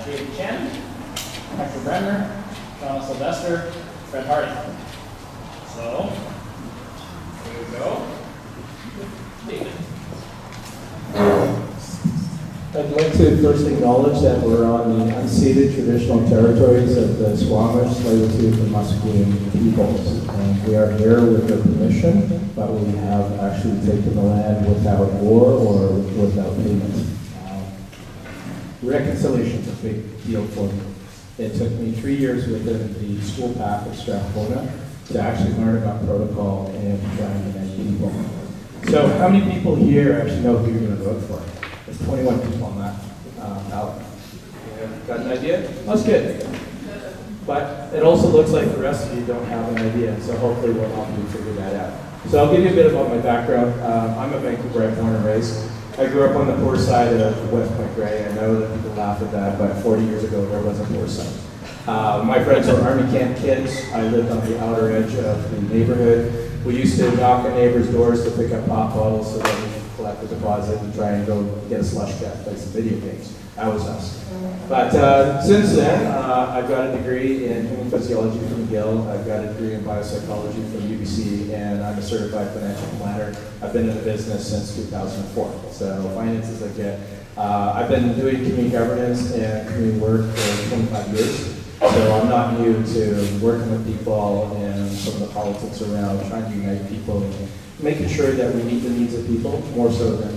Chen, Hector Bremner, Shauna Sylvester, Fred Hardy. So, here we go. David. I'd like to first acknowledge that we're on the unceded traditional territories of the Squamish, Tsleil-Waututh, and Musqueam peoples. And we are here with their permission, but we have actually taken the land without war or without payment. Reconciliation is a big deal for me. It took me 3 years within the school path of Strathcona to actually learn about protocol and trying to unite people. So how many people here actually know who you're going to vote for? There's 21 people on that ballot. Got an idea? That's good. But it also looks like the rest of you don't have an idea, so hopefully we'll help you figure that out. So I'll give you a bit about my background. I'm a Vancouverite, born and raised. I grew up on the poor side of West Point Grey. I know that people laugh at that, but 40 years ago there was a poor side. My friends were Army camp kids. I lived on the outer edge of the neighborhood. We used to knock on neighbors' doors to pick up pop bottles so that we could collect a deposit and try and go get a slush cat, play some video games. That was us. But since then, I've got a degree in human physiology from McGill. I've got a degree in biopsychology from UBC, and I'm a certified financial planner. I've been in the business since 2004. So finances I get. I've been doing community governance and community work for 25 years. So I'm not new to working with people and some of the politics around trying to unite people and making sure that we meet the needs of people more so than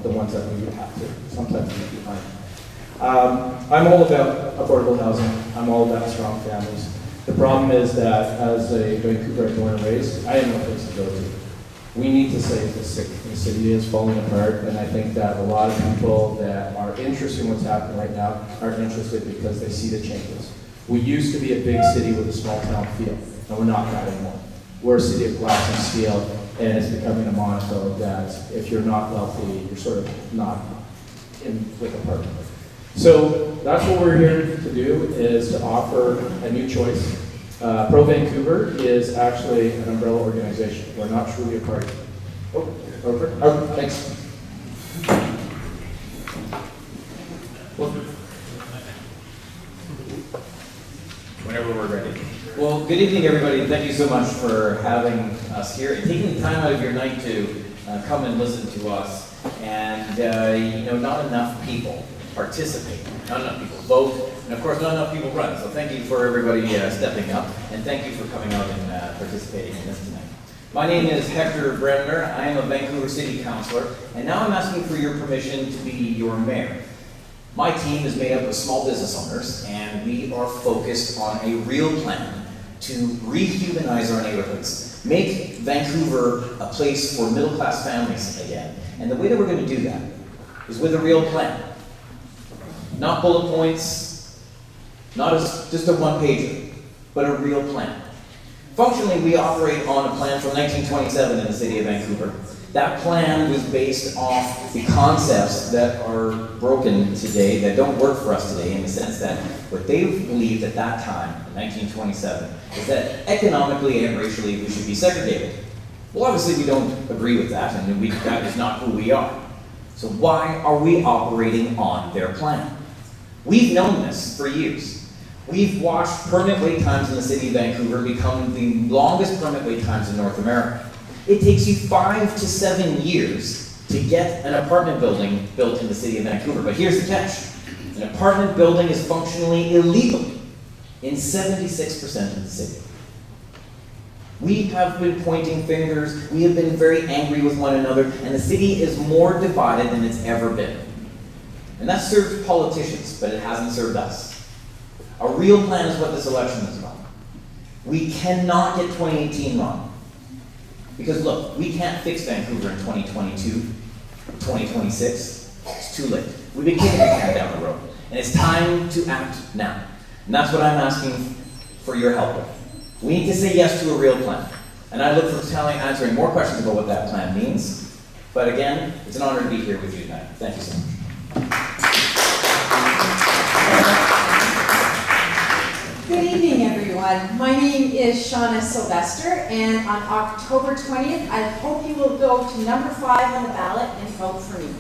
the ones that we have to sometimes leave behind. I'm all about affordable housing. I'm all about strong families. The problem is that as a Vancouverite born and raised, I have no place to go to. We need to save the city. The city is falling apart, and I think that a lot of people that are interested in what's happening right now aren't interested because they see the changes. We used to be a big city with a small town feel, and we're not that anymore. We're a city of glass and steel, and it's becoming a motto that if you're not wealthy, you're sort of not in with a partner. So that's what we're here to do, is to offer a new choice. ProVancouver is actually an umbrella organization. We're not truly a party. Oh, over. Oh, thanks. Whenever we're ready. Well, good evening, everybody, and thank you so much for having us here and taking the time out of your night to come and listen to us. And not enough people participate, not enough people vote, and of course not enough people run. So thank you for everybody stepping up, and thank you for coming out and participating in this tonight. My name is Hector Bremner. I am a Vancouver City Councillor, and now I'm asking for your permission to be your mayor. My team is made up of small business owners, and we are focused on a real plan to rehumanize our neighborhoods, make Vancouver a place for middle-class families again. And the way that we're going to do that is with a real plan. Not bullet points, not just a one-pager, but a real plan. Functionally, we operate on a plan from 1927 in the city of Vancouver. That plan was based off the concepts that are broken today, that don't work for us today, in the sense that what they believed at that time, in 1927, is that economically and racially we should be segregated. Well, obviously we don't agree with that, and that is not who we are. So why are we operating on their plan? We've known this for years. We've watched permit wait times in the city of Vancouver become the longest permit wait times in North America. It takes you 5 to 7 years to get an apartment building built in the city of Vancouver. But here's the catch. An apartment building is functionally illegal in 76% of the city. We have been pointing fingers, we have been very angry with one another, and the city is more divided than it's ever been. And that served politicians, but it hasn't served us. A real plan is what this election is about. We cannot get 2018 wrong. Because look, we can't fix Vancouver in 2022, 2026. It's too late. We've been kicking the can down the road. And it's time to act now. And that's what I'm asking for your help with. We need to say yes to a real plan. And I look for answering more questions about what that plan means. But again, it's an honor to be here with you tonight. Thank you so much. Good evening, everyone. My name is Shauna Sylvester, and on October 20th, I hope you will go to number 5 on the ballot and vote for me.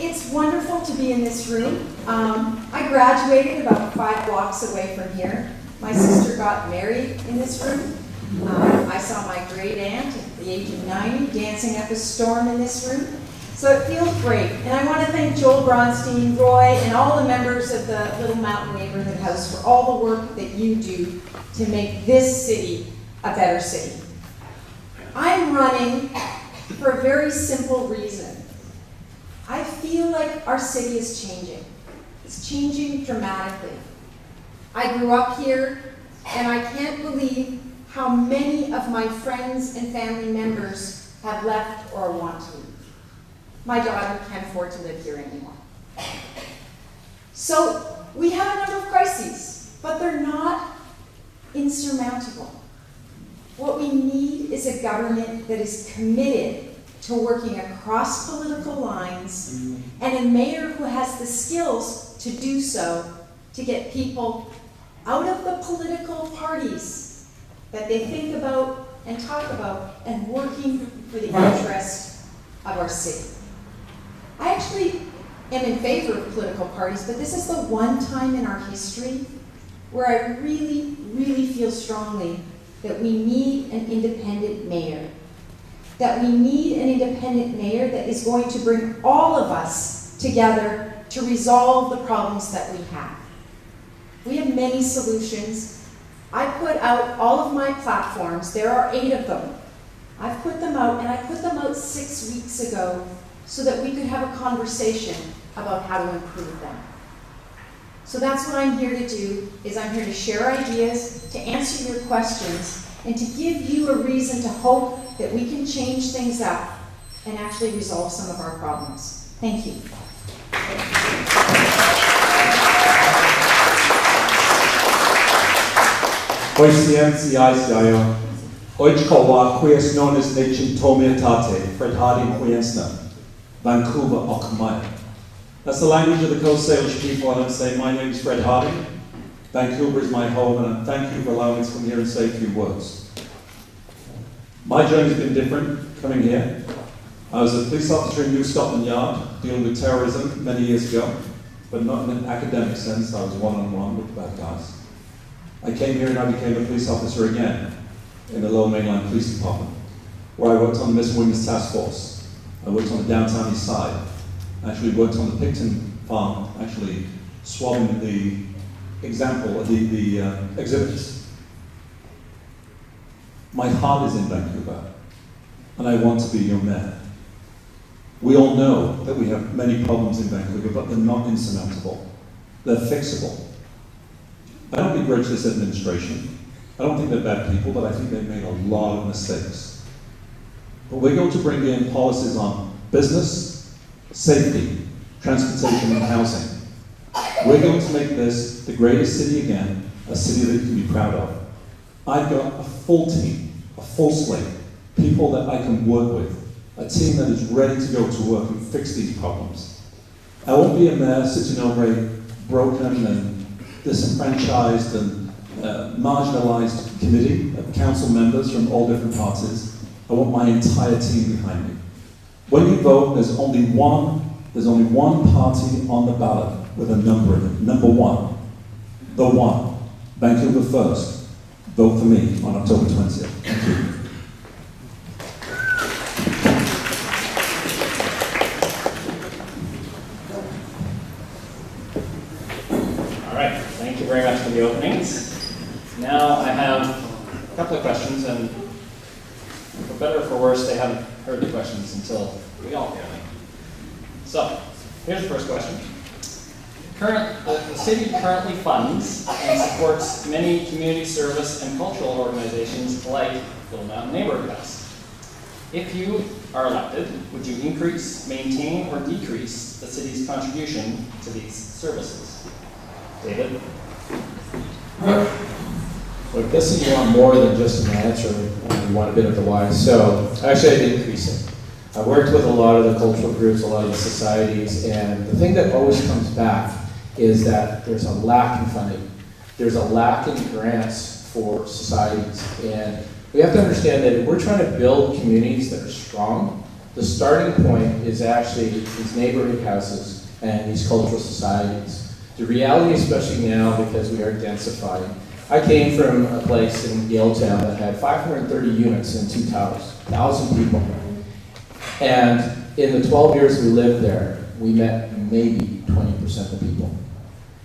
It's wonderful to be in this room. I graduated about 5 blocks away from here. My sister got married in this room. I saw my great aunt at the age of 90 dancing up a storm in this room. So it feels great. And I want to thank Joel Bronstein, Roy, and all the members of the Little Mountain Neighborhood House for all the work that you do to make this city a better city. I'm running for a very simple reason. I feel like our city is changing. It's changing dramatically. I grew up here, and I can't believe how many of my friends and family members have left or want to leave. My daughter can't afford to live here anymore. So we have a number of crises, but they're not insurmountable. What we need is a government that is committed to working across political lines and a mayor who has the skills to do so, to get people out of the political parties that they think about and talk about and working for the interest of our city. I actually am in favor of political parties, but this is the one time in our history where I really, really feel strongly that we need an independent mayor. That we need an independent mayor that is going to bring all of us together to resolve the problems that we have. We have many solutions. I put out all of my platforms. There are 8 of them. I've put them out, and I put them out 6 weeks ago so that we could have a conversation about how to improve them. So that's what I'm here to do, is I'm here to share ideas, to answer your questions, and to give you a reason to hope that we can change things up and actually resolve some of our problems. Thank you. Oisian Oichkawa Quies Nonis Nechin Tomiatate, Fred Hardy Quiensna, Vancouver Okamaya. That's the language of the Coast Salish people, and I say, my name is Fred Hardy. Vancouver is my home, and I thank you for allowing me to come here and say a few words. My journey's been different coming here. I was a police officer in New Scotland Yard, dealing with terrorism many years ago, but not in an academic sense. I was one-on-one with the bad guys. I came here and I became a police officer again in the Lower Mainland Police Department, where I worked on the Missing Women's Task Force. I worked on the downtown east side. I actually worked on the Picton farm, actually swabbing the example of the exhibits. My heart is in Vancouver, and I want to be your mayor. We all know that we have many problems in Vancouver, but they're not insurmountable. They're fixable. I don't begrudge this administration. I don't think they're bad people, but I think they've made a lot of mistakes. But we're going to bring in policies on business, safety, transportation, and housing. We're going to make this the greatest city again, a city that you can be proud of. I've got a full team, a full slate, people that I can work with, a team that is ready to go to work and fix these problems. I won't be a mayor sitting over a broken and disenfranchised and marginalized committee of council members from all different parties. I want my entire team behind me. When you vote, there's only one party on the ballot with a number in it. Number 1. The one. Vancouver first. Vote for me on October 20th. Thank you. All right, thank you very much for the openings. Now I have a couple of questions, and for better or for worse, they haven't heard the questions until we all hear them. So, here's the first question. The city currently funds and supports many community service and cultural organizations like Little Mountain Neighbourhood House. If you are elected, would you increase, maintain, or decrease the city's contribution to these services? David? Well, I'm guessing you want more than just an answer, and you want a bit of the why. So, actually, I'd increase it. I worked with a lot of the cultural groups, a lot of the societies, and the thing that always comes back is that there's a lack in funding. There's a lack in grants for societies. And we have to understand that if we're trying to build communities that are strong, The starting point is actually these neighborhood houses and these cultural societies. The reality, especially now, because we are densifying, I came from a place in Yaletown that had 530 units and 2 towers, 1,000 people. And in the 12 years we lived there, we met maybe 20% of the people.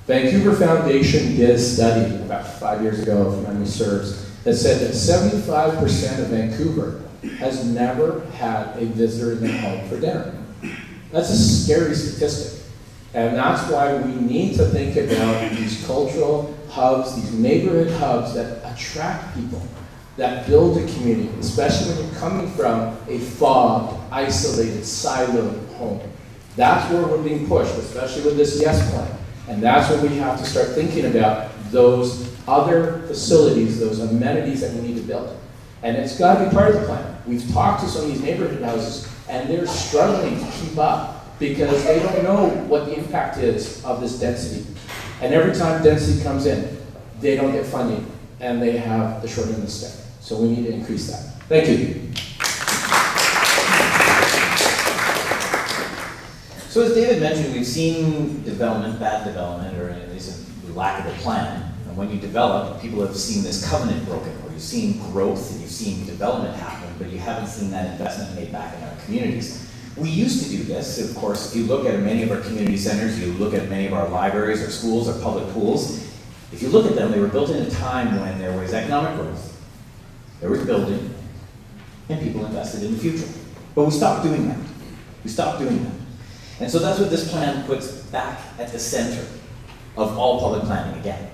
Vancouver Foundation did a study about 5 years ago, if memory serves, that said that 75% of Vancouver has never had a visitor in their home for dinner. That's a scary statistic. And that's why we need to think about these cultural hubs, these neighborhood hubs that attract people, that build a community, especially when you're coming from a fogged, isolated, siloed home. That's where we're being pushed, especially with this YES plan. And that's when we have to start thinking about those other facilities, those amenities that we need to build. And it's got to be part of the plan. We've talked to some of these neighborhood houses, and they're struggling to keep up because they don't know what the impact is of this density. And every time density comes in, they don't get funding, and they have the short end of the stick. So we need to increase that. Thank you. So as David mentioned, we've seen development, bad development, or at least a lack of a plan. And when you develop, people have seen this covenant broken, or you've seen growth and you've seen development happen, but you haven't seen that investment made back in our communities. We used to do this. Of course, if you look at many of our community centers, you look at many of our libraries, our schools, our public pools, if you look at them, they were built in a time when there was economic growth, there was building, and people invested in the future. But we stopped doing that. We stopped doing that. And so that's what this plan puts back at the center of all public planning again.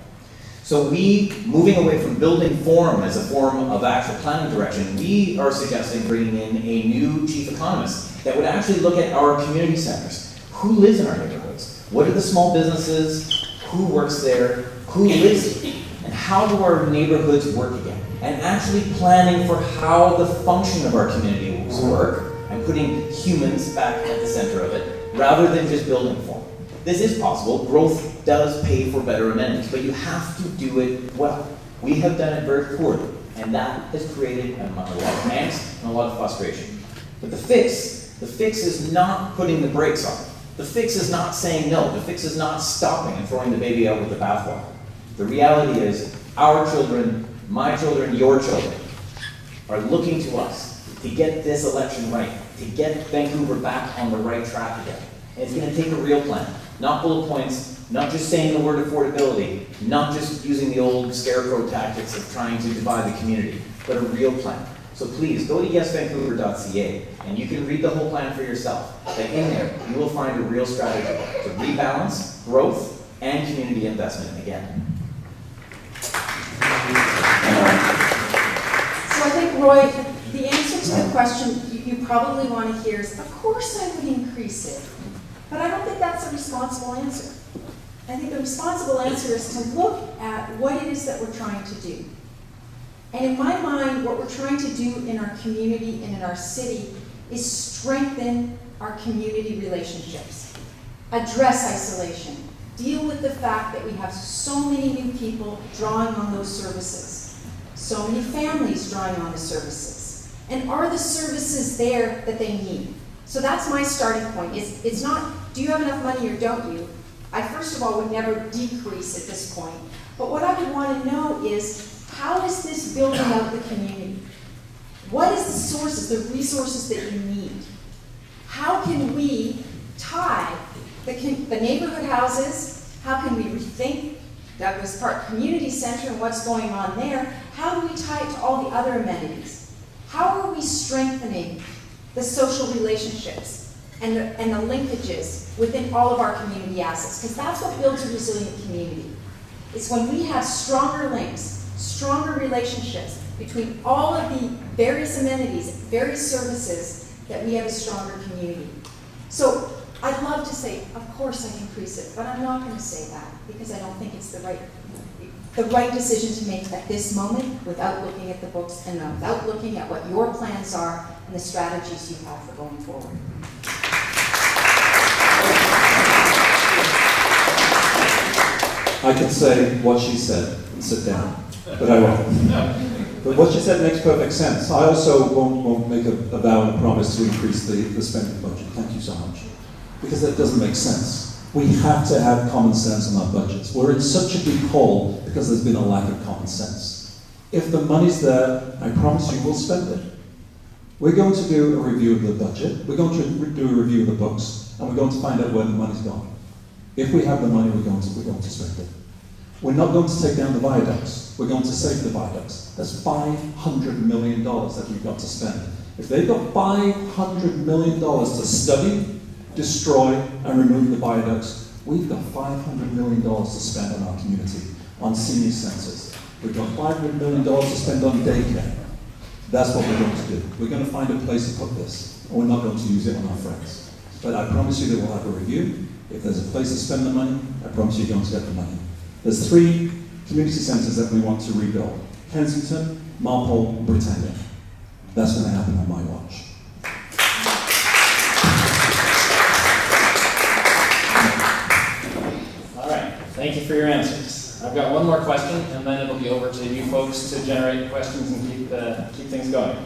So moving away from building form as a form of actual planning direction, we are suggesting bringing in a new chief economist that would actually look at our community centers. Who lives in our neighborhoods? What are the small businesses? Who works there? Who lives there? And how do our neighborhoods work again? And actually planning for how the function of our communities work and putting humans back at the center of it, rather than just building form. This is possible. Growth does pay for better amenities, but you have to do it well. We have done it very poorly, and that has created a lot of angst and a lot of frustration. But the fix is not putting the brakes on. The fix is not saying no. The fix is not stopping and throwing the baby out with the bathwater. The reality is our children, my children, your children, are looking to us to get this election right, to get Vancouver back on the right track again. And it's going to take a real plan, not bullet points, not just saying the word affordability, not just using the old scarecrow tactics of trying to divide the community, but a real plan. So please, go to yesvancouver.ca and you can read the whole plan for yourself. But in there, you will find a real strategy to rebalance growth and community investment again. So I think, Roy, the answer to the question you probably want to hear is, of course I would increase it. But I don't think that's a responsible answer. I think the responsible answer is to look at what it is that we're trying to do. And in my mind, what we're trying to do in our community and in our city is strengthen our community relationships, address isolation, deal with the fact that we have so many new people drawing on those services, so many families drawing on the services. And are the services there that they need? So that's my starting point. It's not, do you have enough money or don't you? I first of all would never decrease at this point. But what I would want to know is, how is this building out the community? What is the sources, the resources that you need? How can we tie the neighborhood houses? How can we rethink Douglas Park Community Center and what's going on there? How do we tie it to all the other amenities? How are we strengthening the social relationships and the linkages within all of our community assets? Because that's what builds a resilient community. It's when we have stronger links, stronger relationships between all of the various amenities, various services, that we have a stronger community. So I'd love to say, of course I'd increase it, but I'm not going to say that because I don't think it's the right decision to make at this moment without looking at the books and without looking at what your plans are and the strategies you have for going forward. I could say what she said and sit down, but I won't. But what you said makes perfect sense. I also won't make a vow and a promise to increase the spending budget. Thank you so much. Because that doesn't make sense. We have to have common sense in our budgets. We're in such a deep hole because there's been a lack of common sense. If the money's there, I promise you we'll spend it. We're going to do a review of the budget, we're going to do a review of the books, and we're going to find out where the money's gone. If we have the money, we're going to spend it. We're not going to take down the viaducts, we're going to save the viaducts. That's $500 million that we've got to spend. If they've got $500 million to study, destroy, and remove the viaducts, we've got $500 million to spend on our community, on senior centres. We've got $500 million to spend on daycare. That's what we're going to do. We're going to find a place to put this, and we're not going to use it on our friends. But I promise you that we'll have a review. If there's a place to spend the money, I promise you're going to get the money. There's 3 community centres that we want to rebuild. Kensington, Marpole, and Britannia. That's going to happen on my watch. All right, thank you for your answers. I've got one more question, and then it'll be over to you folks to generate questions and keep things going.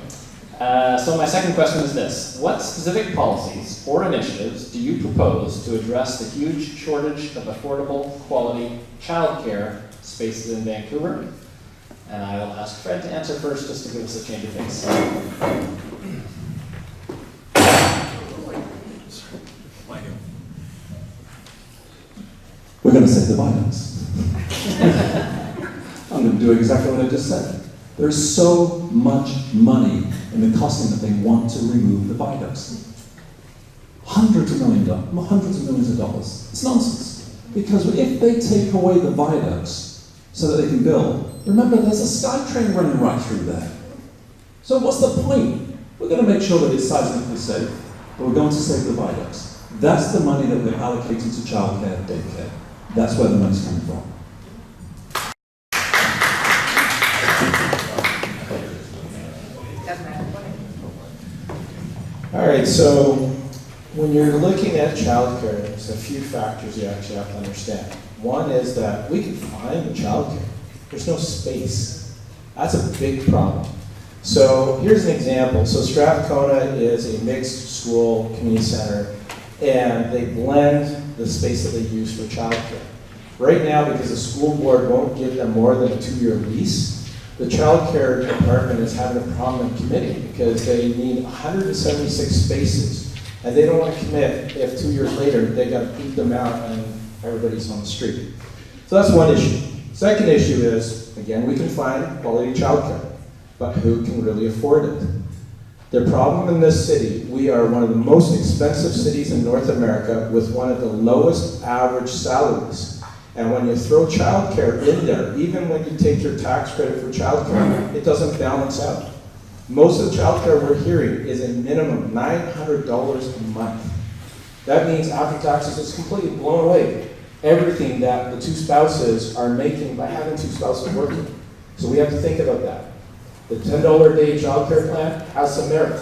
So my second question is this. What specific policies or initiatives do you propose to address the huge shortage of affordable, quality childcare spaces in Vancouver? And I will ask Fred to answer first, just to give us a change of pace. We're going to save the violence. I'm going to do exactly what I just said. There's so much money in the costing that they want to remove the viaducts. Hundreds of millions of dollars. It's nonsense. Because if they take away the viaducts so that they can build, remember there's a SkyTrain running right through there. So what's the point? We're going to make sure that it's seismically safe, but we're going to save the viaducts. That's the money that we're allocating to childcare, daycare. That's where the money's coming from. All right, so when you're looking at childcare, there's a few factors you actually have to understand. One is that we can find the childcare. There's no space. That's a big problem. So here's an example. So Strathcona is a mixed school community center, and they blend the space that they use for childcare. Right now, because the school board won't give them more than a 2-year lease, the child care department is having a problem in committee because they need 176 spaces, and they don't want to commit if 2 years later they got to beat them out and everybody's on the street. So that's one issue. Second issue is, again, we can find quality child care, but who can really afford it? The problem in this city, we are one of the most expensive cities in North America with one of the lowest average salaries. And when you throw childcare in there, even when you take your tax credit for childcare, it doesn't balance out. Most of the childcare we're hearing is a minimum $900 a month. That means after taxes, it's completely blown away everything that the 2 spouses are making by having 2 spouses working. So we have to think about that. The $10 a day childcare plan has some merit.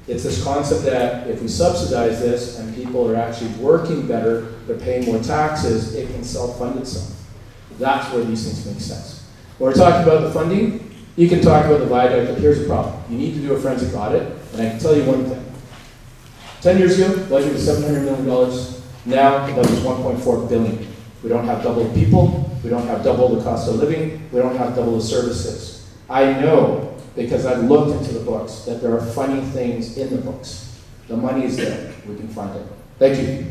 It's this concept that if we subsidize this and people are actually working better, they're paying more taxes, it can self-fund itself. That's where these things make sense. When we're talking about the funding, you can talk about the viaduct, but here's the problem. You need to do a forensic audit, and I can tell you one thing. 10 years ago, the budget was $700 million. Now, the budget is $1.4 billion. We don't have double the people, we don't have double the cost of living, we don't have double the services. I know, because I've looked into the books, that there are funny things in the books. The money is there. We can find it. Thank you.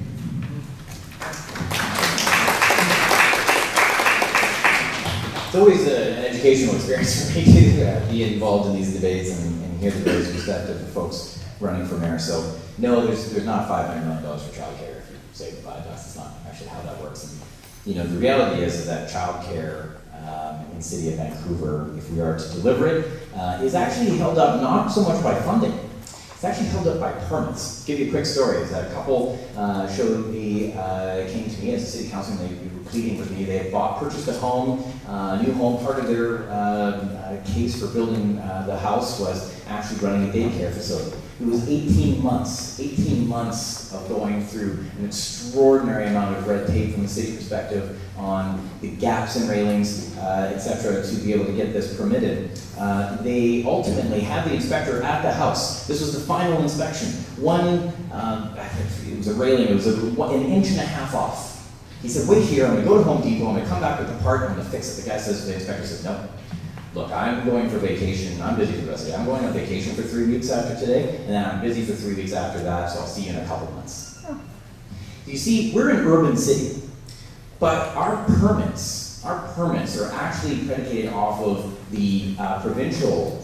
It's always an educational experience for me to be involved in these debates and hear the various perspectives of folks running for mayor. So no, there's not $500 million for childcare if you save the viaducts. That's not actually how that works. And, the reality is that childcare in the city of Vancouver, if we are to deliver it, is actually held up not so much by funding. It's actually held up by permits. I'll give you a quick story. Is that a couple came to me as a city councilman. They were pleading with me. They had purchased a home, a new home. Part of their case for building the house was actually running a daycare facility. It was 18 months of going through an extraordinary amount of red tape from the city perspective on the gaps in railings, etc., to be able to get this permitted. They ultimately had the inspector at the house. This was the final inspection. It was a railing, it was an inch and a half off. He said, wait here, I'm gonna go to Home Depot, I'm gonna come back with the part, I'm gonna fix it. The guy says, the inspector says, no. Look, I'm going for vacation, I'm busy for the rest of the day. I'm going on vacation for 3 weeks after today, and then I'm busy for 3 weeks after that, so I'll see you in a couple months. You see, we're an urban city, but our permits are actually predicated off of the provincial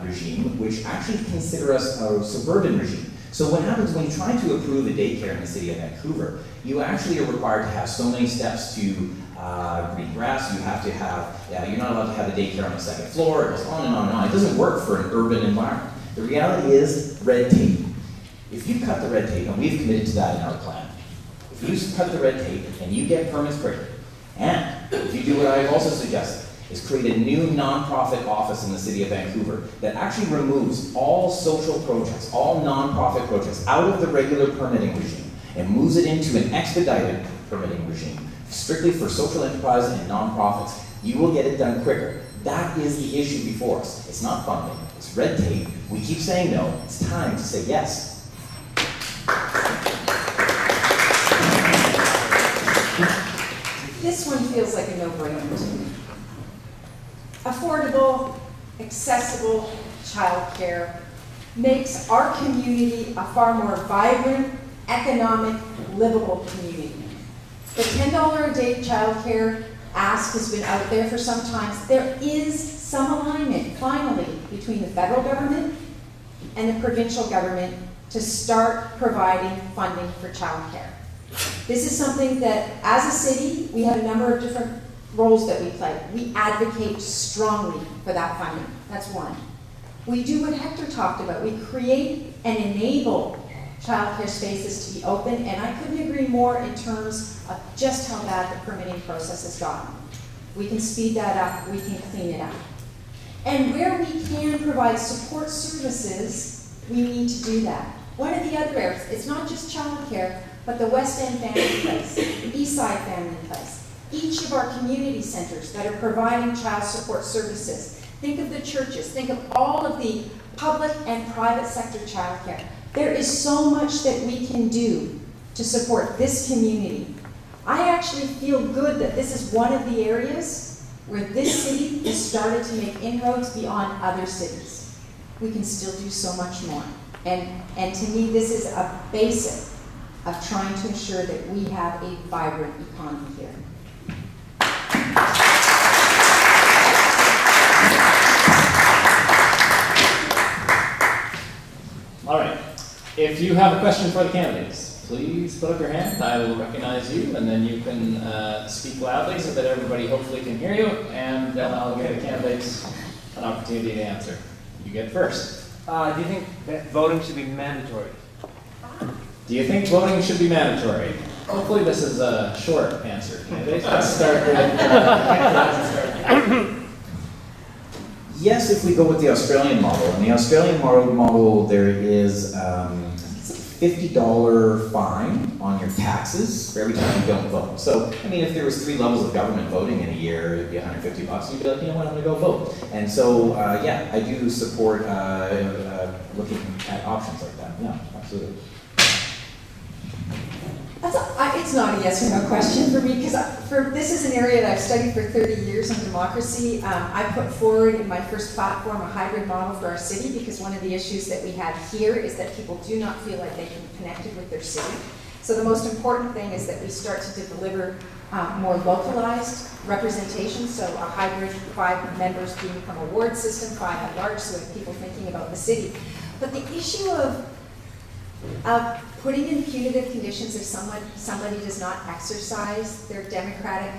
regime, which actually consider us a suburban regime. So what happens when you try to approve a daycare in the city of Vancouver, you actually are required to have so many steps to green grass, you have to have, you're not allowed to have a daycare on the second floor, it goes on and on and on. It doesn't work for an urban environment. The reality is red tape. If you cut the red tape, and we've committed to that in our plan, if you cut the red tape and you get permits quicker, and if you do what I've also suggested, is create a new nonprofit office in the city of Vancouver that actually removes all social projects, all nonprofit projects out of the regular permitting regime and moves it into an expedited permitting regime, strictly for social enterprise and nonprofits. You will get it done quicker. That is the issue before us. It's not funding, it's red tape. We keep saying no, it's time to say yes. This one feels like a no-brainer to me. Affordable, accessible childcare makes our community a far more vibrant, economic, livable community. The $10 a day childcare ask has been out there for some time. There is some alignment, finally, between the federal government and the provincial government to start providing funding for childcare. This is something that, as a city, we have a number of different roles that we play. We advocate strongly for that funding. That's one. We do what Hector talked about. We create and enable childcare spaces to be open, and I couldn't agree more in terms of just how bad the permitting process has gotten. We can speed that up, we can clean it up. And where we can provide support services, we need to do that. One of the other areas, it's not just childcare, but the West End Family Place, the East Side Family Place, each of our community centers that are providing child support services. Think of the churches, think of all of the public and private sector childcare. There is so much that we can do to support this community. I actually feel good that this is one of the areas where this city has started to make inroads beyond other cities. We can still do so much more. And to me, this is a basic of trying to ensure that we have a vibrant economy here. All right. If you have a question for the candidates, please put up your hand. I will recognize you, and then you can speak loudly so that everybody hopefully can hear you, and then I'll give the candidates an opportunity to answer. You get first. Do you think that voting should be mandatory? Do you think voting should be mandatory? Hopefully this is a short answer. Candidates, let's start with Yes, if we go with the Australian model. In the Australian model, there is a $50 fine on your taxes for every time you don't vote. So, I mean, if there was 3 levels of government voting in a year, it'd be $150. You'd be like, you know what, I'm going to go vote. And so, yeah, I do support looking at options like that. Yeah, absolutely. It's not a yes or no question for me, because this is an area that I've studied for 30 years on democracy. I put forward in my first platform a hybrid model for our city, because one of the issues that we have here is that people do not feel like they can be connected with their city. So the most important thing is that we start to deliver more localized representation, so a hybrid, 5 members being from a ward system, 5 at large, so we have people thinking about the city. But the issue of putting in punitive conditions if somebody does not exercise their democratic,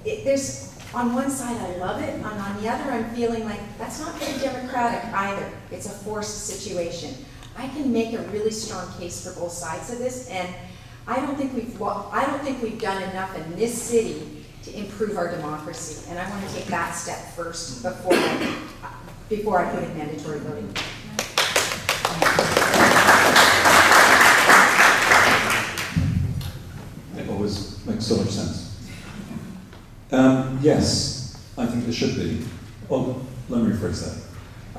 there's, on one side I love it, and on the other I'm feeling like that's not very democratic either. It's a forced situation. I can make a really strong case for both sides of this, and I don't think we've done enough in this city to improve our democracy, and I want to take that step first before I put in mandatory voting. so much sense. Yes, I think there should be. Oh, let me rephrase that.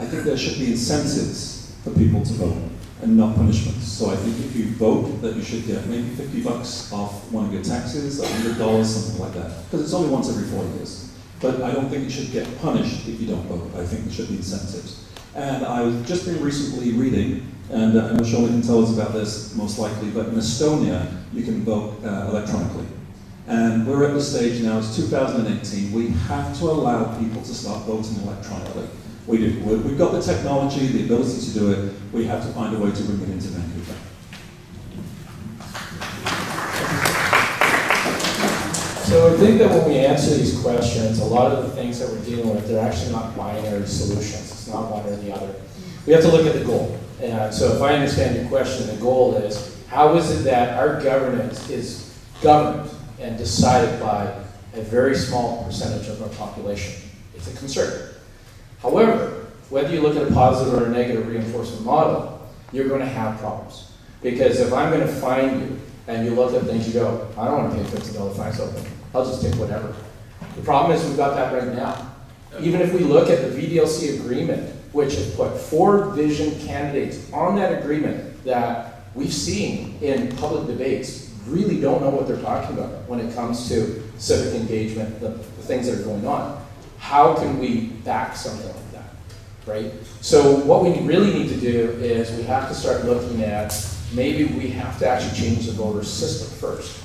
I think there should be incentives for people to vote and not punishments. So I think if you vote, that you should get maybe $50 off one of your taxes, $100, something like that. Because it's only once every 4 years. But I don't think you should get punished if you don't vote. I think there should be incentives. And I've just been recently reading, and I know Shauna can tell us about this most likely, but in Estonia, you can vote electronically. And we're at the stage now, it's 2018, we have to allow people to start voting electronically. We've got the technology, the ability to do it, we have to find a way to bring it into Vancouver. So I think that when we answer these questions, a lot of the things that we're dealing with, they're actually not binary solutions. It's not one or the other. We have to look at the goal. And so if I understand your question, the goal is, how is it that our governance is governed and decided by a very small percentage of our population? It's a concern. However, whether you look at a positive or a negative reinforcement model, you're going to have problems. Because if I'm going to fine you, and you look at things, you go, I don't want to pay $50 fines open. I'll just take whatever. The problem is we've got that right now. Even if we look at the VDLC agreement, which has put 4 vision candidates on that agreement that we've seen in public debates, really don't know what they're talking about when it comes to civic engagement, the things that are going on. How can we back something like that, right? So what we really need to do is we have to start looking at maybe we have to actually change the voter system first.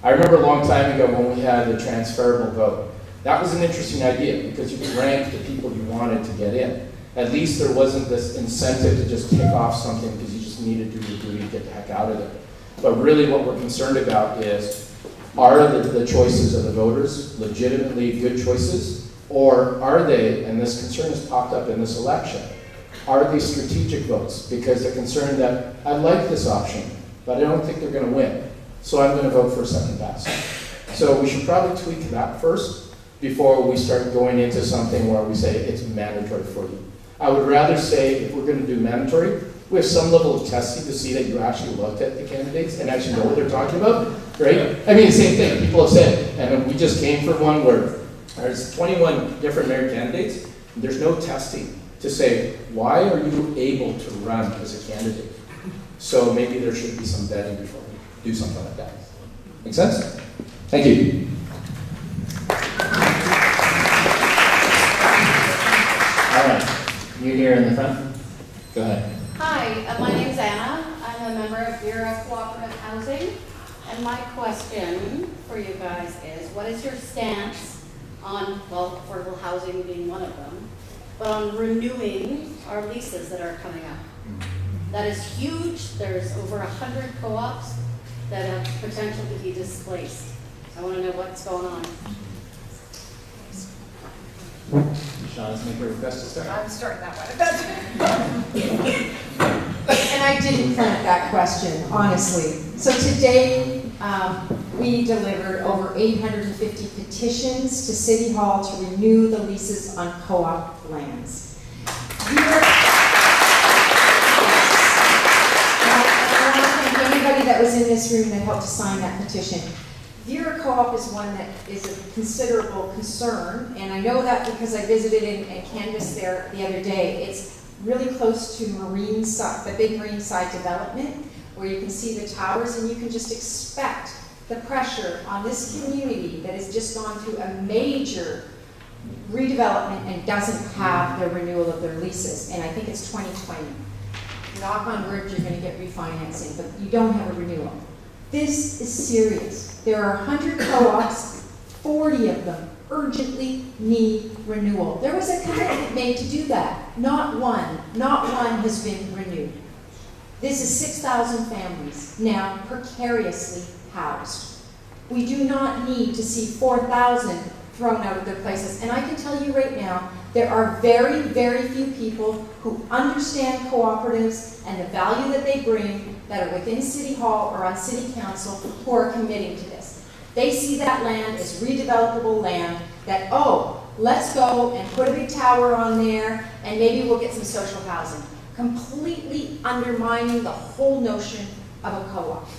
I remember a long time ago when we had the transferable vote. That was an interesting idea because you could rank the people you wanted to get in. At least there wasn't this incentive to just kick off something because you just needed to do your duty to get the heck out of there. But really what we're concerned about is, are the choices of the voters legitimately good choices? Or are they, and this concern has popped up in this election, are they strategic votes? Because they're concerned that I like this option, but I don't think they're going to win. So I'm going to vote for a second pass. So we should probably tweak that first before we start going into something where we say it's mandatory for you. I would rather say if we're going to do mandatory, we have some level of testing to see that you actually looked at the candidates and actually know what they're talking about, right? I mean, the same thing, people have said, and we just came for one where there's 21 different mayor candidates, and there's no testing to say, why are you able to run as a candidate? So maybe there should be some vetting before we do something like that. Make sense? Thank you. All right, you here in the front? Go ahead. Hi, my name's Anna. I'm a member of Bureau of Cooperative Housing. And my question for you guys is, what is your stance on, well, affordable housing being one of them, but on renewing our leases that are coming up? That is huge. There's over 100 co-ops that have potential to be displaced. I want to know what's going on. Shauna's making a request to start. I'm starting that one. And I didn't plant that question, honestly. So today, we delivered over 850 petitions to City Hall to renew the leases on co-op lands. And I want to thank anybody that was in this room that helped to sign that petition. Vera Co-op is one that is a considerable concern, and I know that because I visited and canvassed there the other day. It's really close to the big marine side development, where you can see the towers, and you can just expect the pressure on this community that has just gone through a major redevelopment and doesn't have the renewal of their leases, and I think it's 2020. Knock on wood, you're going to get refinancing, but you don't have a renewal. This is serious. There are 100 co-ops, 40 of them urgently need renewal. There was a commitment made to do that. Not one has been renewed. This is 6,000 families now precariously housed. We do not need to see 4,000 thrown out of their places. And I can tell you right now, there are very, very few people who understand cooperatives and the value that they bring that are within City Hall or on City Council who are committing to this. They see that land as redevelopable land that, oh, let's go and put a big tower on there and maybe we'll get some social housing. Completely undermining the whole notion of a co-op.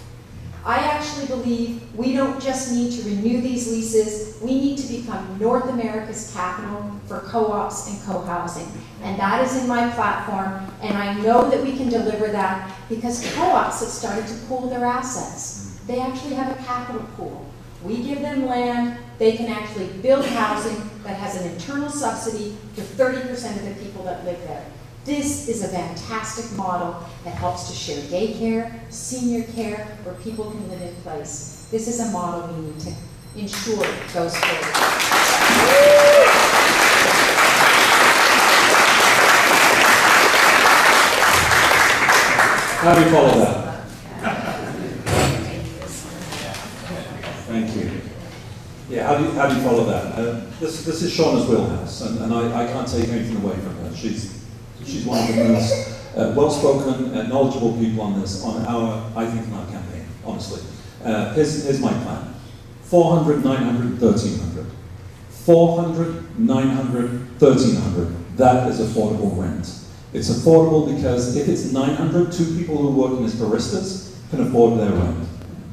I actually believe we don't just need to renew these leases, we need to become North America's capital for co-ops and co-housing. And that is in my platform, and I know that we can deliver that because co-ops have started to pool their assets. They actually have a capital pool. We give them land, they can actually build housing that has an internal subsidy for 30% of the people that live there. This is a fantastic model that helps to share daycare, senior care, where people can live in place. This is a model we need to ensure goes forward. How do you follow that? Thank you. Yeah, how do you follow that? This is Shauna's wheelhouse, and I can't take anything away from her. She's one of the most well-spoken, knowledgeable people on this, on our campaign, honestly. Here's my plan. 400, 900, 1300. 400, 900, 1300. That is affordable rent. It's affordable because if it's 900, two people who are working as baristas can afford their rent.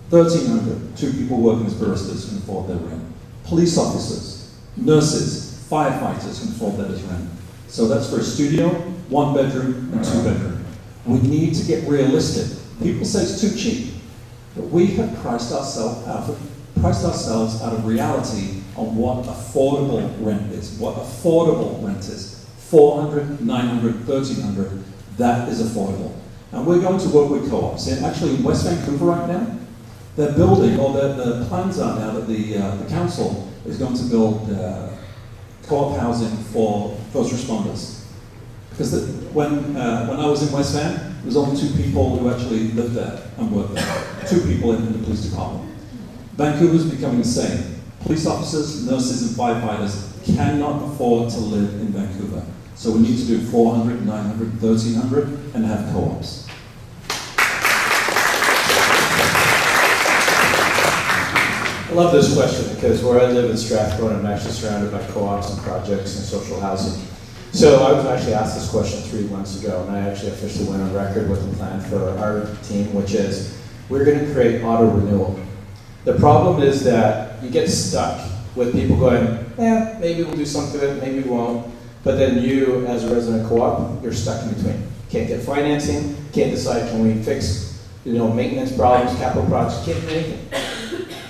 1300, two people working as baristas can afford their rent. Police officers, nurses, firefighters can afford their rent. So that's for a studio, 1 bedroom, and 2 bedroom. We need to get realistic. People say it's too cheap, but we have priced ourselves out of reality on what affordable rent is. What affordable rent is. 400, 900, 1300, that is affordable. And we're going to work with co-ops. And actually in West Vancouver right now, they're building, or the plans are now that the council is going to build co-op housing for first responders. Because when I was in West Van, there was only 2 people who actually lived there and worked there. 2 people in the police department. Vancouver's becoming the same. Police officers, nurses, and firefighters cannot afford to live in Vancouver. So we need to do 400, 900, 1300 and have co-ops. I love this question because where I live in Strathcona, I'm actually surrounded by co-ops and projects and social housing. So I was actually asked this question 3 months ago, and I actually officially went on record with a plan for our team, which is we're going to create auto renewal. The problem is that you get stuck with people going, maybe we'll do something with it, maybe we won't. But then you, as a resident co-op, you're stuck in between. Can't get financing, can't decide can we fix maintenance problems, capital projects, can't do anything.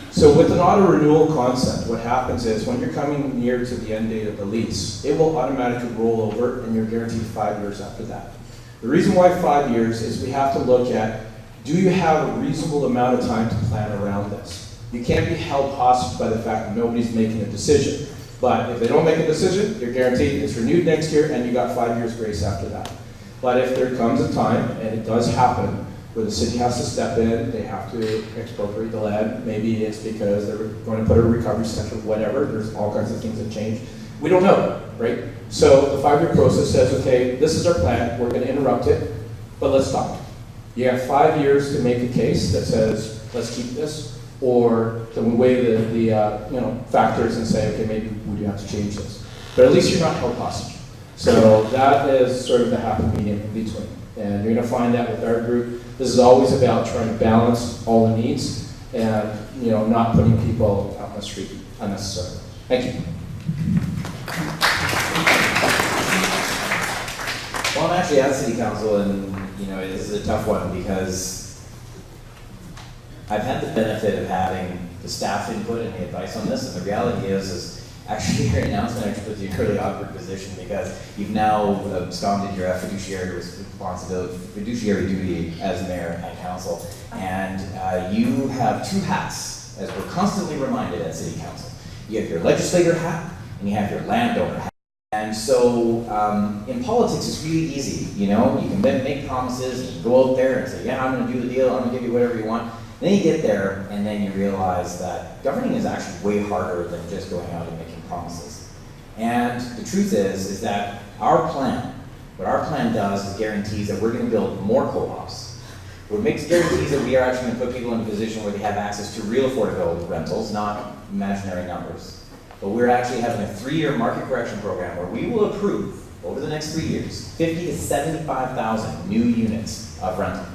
So with an auto renewal concept, what happens is when you're coming near to the end date of the lease, it will automatically roll over and you're guaranteed 5 years after that. The reason why 5 years is we have to look at, do you have a reasonable amount of time to plan around this? You can't be held hostage by the fact that nobody's making a decision. But if they don't make a decision, you're guaranteed it's renewed next year and you got 5 years grace after that. But if there comes a time, and it does happen, where the city has to step in, they have to expropriate the land. Maybe it's because they're going to put a recovery center, whatever. There's all kinds of things that change. We don't know, right? So the 5-year process says, okay, this is our plan. We're going to interrupt it, but let's stop it. You have 5 years to make a case that says, let's keep this, or can we weigh the factors and say, okay, maybe we do have to change this. But at least you're not held hostage. So that is sort of the happy medium in between. And you're going to find that with our group. This is always about trying to balance all the needs and not putting people out on the street unnecessarily. Thank you. Well, I'm actually at City Council, and this is a tough one because I've had the benefit of having the staff input and the advice on this, and the reality is actually your announcement actually puts you in a really awkward position because you've now absconded your fiduciary responsibility, fiduciary duty as mayor and council, and you have 2 hats, as we're constantly reminded at City Council. You have your legislator hat and you have your landowner hat. And so in politics, it's really easy. You can make promises and you go out there and say, yeah, I'm going to do the deal, I'm going to give you whatever you want. Then you get there and then you realize that governing is actually way harder than just going out and making promises. And the truth is that what our plan does is guarantees that we're going to build more co-ops. What makes guarantees that we are actually going to put people in a position where they have access to real affordable rentals, not imaginary numbers. But we're actually having a 3-year market correction program where we will approve over the next 3 years 50 to 75,000 new units of rental.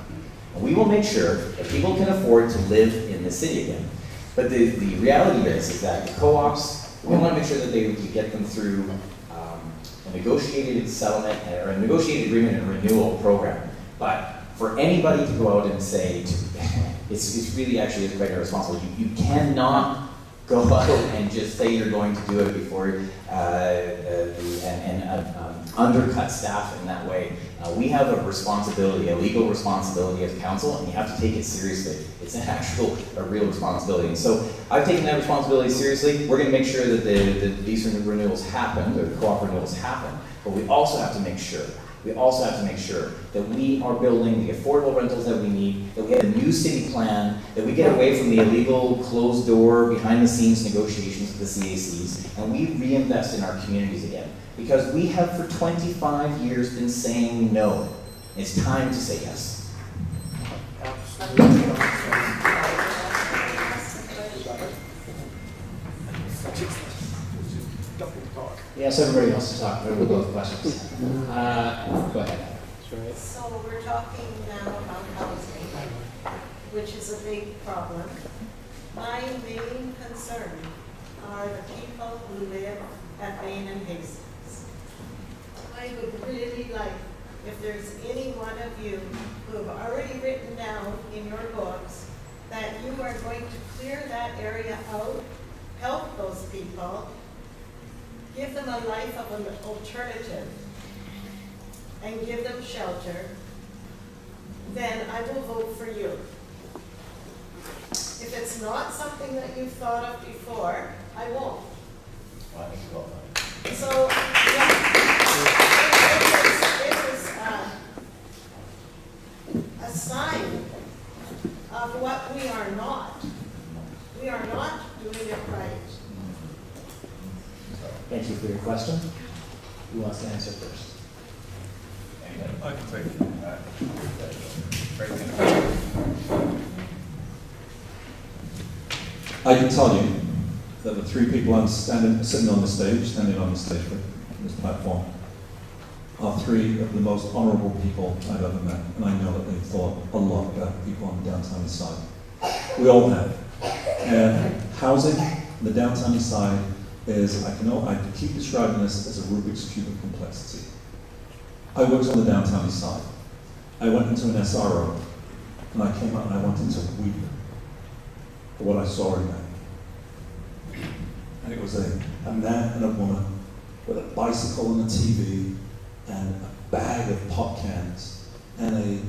And we will make sure that people can afford to live in the city again. But the reality is that the co-ops, we want to make sure that we get them through a negotiated settlement or a negotiated agreement and renewal program. But for anybody to go out and say, it's really actually is quite irresponsible. You cannot go out and just say you're going to do it before undercut staff in that way. We have a responsibility, a legal responsibility as council, and you have to take it seriously. It's a real responsibility. And so I've taken that responsibility seriously. We're going to make sure that these renewals happen, or the co-op renewals happen, but we also have to make sure that we are building the affordable rentals that we need, that we have a new city plan, that we get away from the illegal, closed door, behind the scenes negotiations with the CACs, and we reinvest in our communities again. Because we have for 25 years been saying no. It's time to say yes. Yes, everybody wants to talk, but we'll go with questions. Go ahead. So we're talking now about housing, which is a big problem. My main concern are the people who live at Bain and Hastings. I would really like, if there's any one of you who have already written down in your books that you are going to clear that area out, help those people, give them a life of an alternative, and give them shelter, then I will vote for you. If it's not something that you've thought of before, I won't. So, it is a sign of what we are not. We are not doing it right. Thank you for your question. Who wants to answer first? I can take I can tell you that the three people I'm standing on the stage on this platform, are three of the most honourable people I've ever met, and I know that they've thought a lot about the people on the downtown east side. We all have. And housing, the downtown east side, is, I keep describing this as a Rubik's Cube of complexity. I worked on the downtown east side. I went into an SRO, and I came out and I wanted to weep for what I saw in there. And it was a man and a woman with a bicycle and a TV, and a bag of pop cans, and a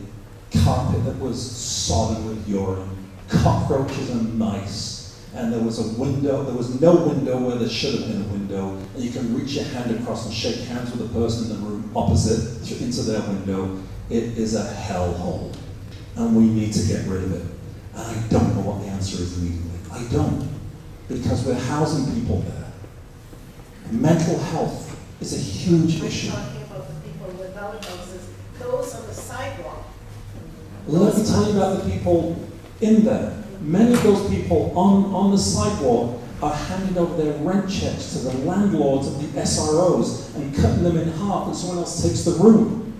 carpet that was sodden with urine, cockroaches and mice. And there was a window, there was no window where there should have been a window, and you can reach your hand across and shake hands with the person in the room opposite into their window. It is a hellhole, and we need to get rid of it. And I don't know what the answer is immediately. I don't, because we're housing people there. Mental health is a huge issue. I'm talking about the people without houses, those on the sidewalk. Let me tell you about the people in there. Many of those people on the sidewalk are handing over their rent checks to the landlords of the SROs and cutting them in half, and someone else takes the room.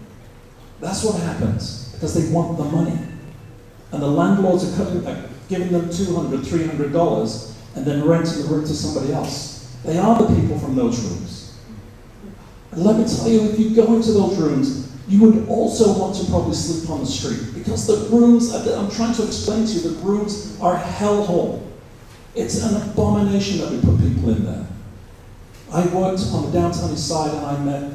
That's what happens, because they want the money. And the landlords are giving them $200, $300, and then renting the room to somebody else. They are the people from those rooms. And let me tell you, if you go into those rooms, you would also want to probably sleep on the street, because the rooms, I'm trying to explain to you, the rooms are a hellhole. It's an abomination that we put people in there. I worked on the downtown east side, and I met,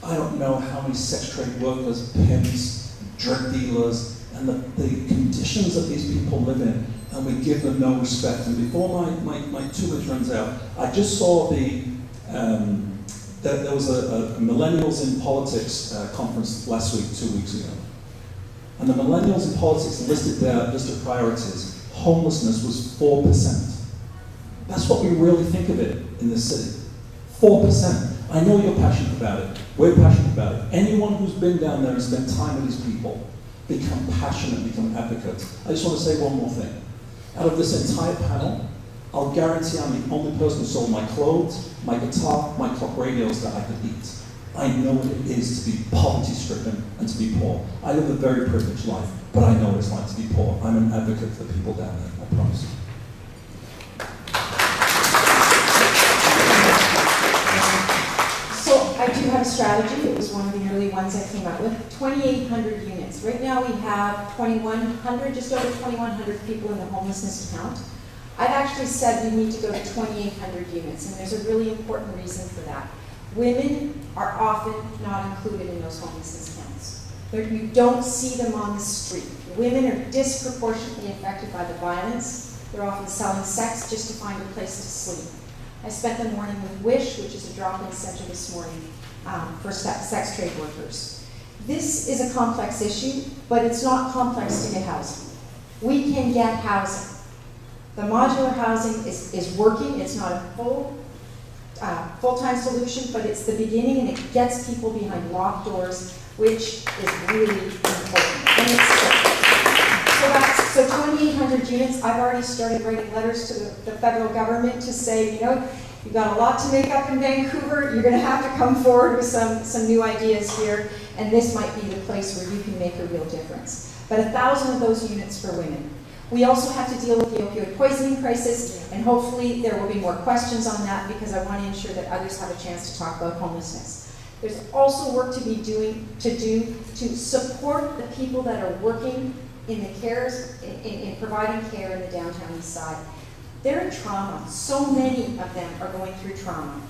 I don't know how many sex trade workers, pimps, drug dealers, and the conditions that these people live in, and we give them no respect. And before my 2 minutes runs out, I just saw there was a Millennials in Politics conference last week, 2 weeks ago. And the Millennials in Politics listed their list of priorities. Homelessness was 4%. That's what we really think of it in this city. 4%. I know you're passionate about it. We're passionate about it. Anyone who's been down there and spent time with these people become passionate, become advocates. I just want to say one more thing. Out of this entire panel, I'll guarantee I'm the only person who sold my clothes, my guitar, my clock radios that I could eat. I know what it is to be poverty-stricken and to be poor. I live a very privileged life, but I know what it's like to be poor. I'm an advocate for the people down there, I promise. So I do have a strategy. It was one of the early ones I came up with. 2,800 units. Right now we have 2,100, just over 2,100 people in the homelessness count. I've actually said we need to go to 2,800 units, and there's a really important reason for that. Women are often not included in those homelessness counts. You don't see them on the street. Women are disproportionately affected by the violence. They're often selling sex just to find a place to sleep. I spent the morning with WISH, which is a drop-in center this morning for sex trade workers. This is a complex issue, but it's not complex to get housing. We can get housing. The modular housing is working. It's not a full-time solution, but it's the beginning, and it gets people behind locked doors, which is really important. And it's so 2,800 units. I've already started writing letters to the federal government to say, you know, you've got a lot to make up in Vancouver. You're going to have to come forward with some new ideas here, and this might be the place where you can make a real difference. But 1,000 of those units for women. We also have to deal with the opioid poisoning crisis, and hopefully there will be more questions on that because I want to ensure that others have a chance to talk about homelessness. There's also work to do to support the people that are working in the cares, in providing care in the downtown east side. They're in trauma. So many of them are going through trauma,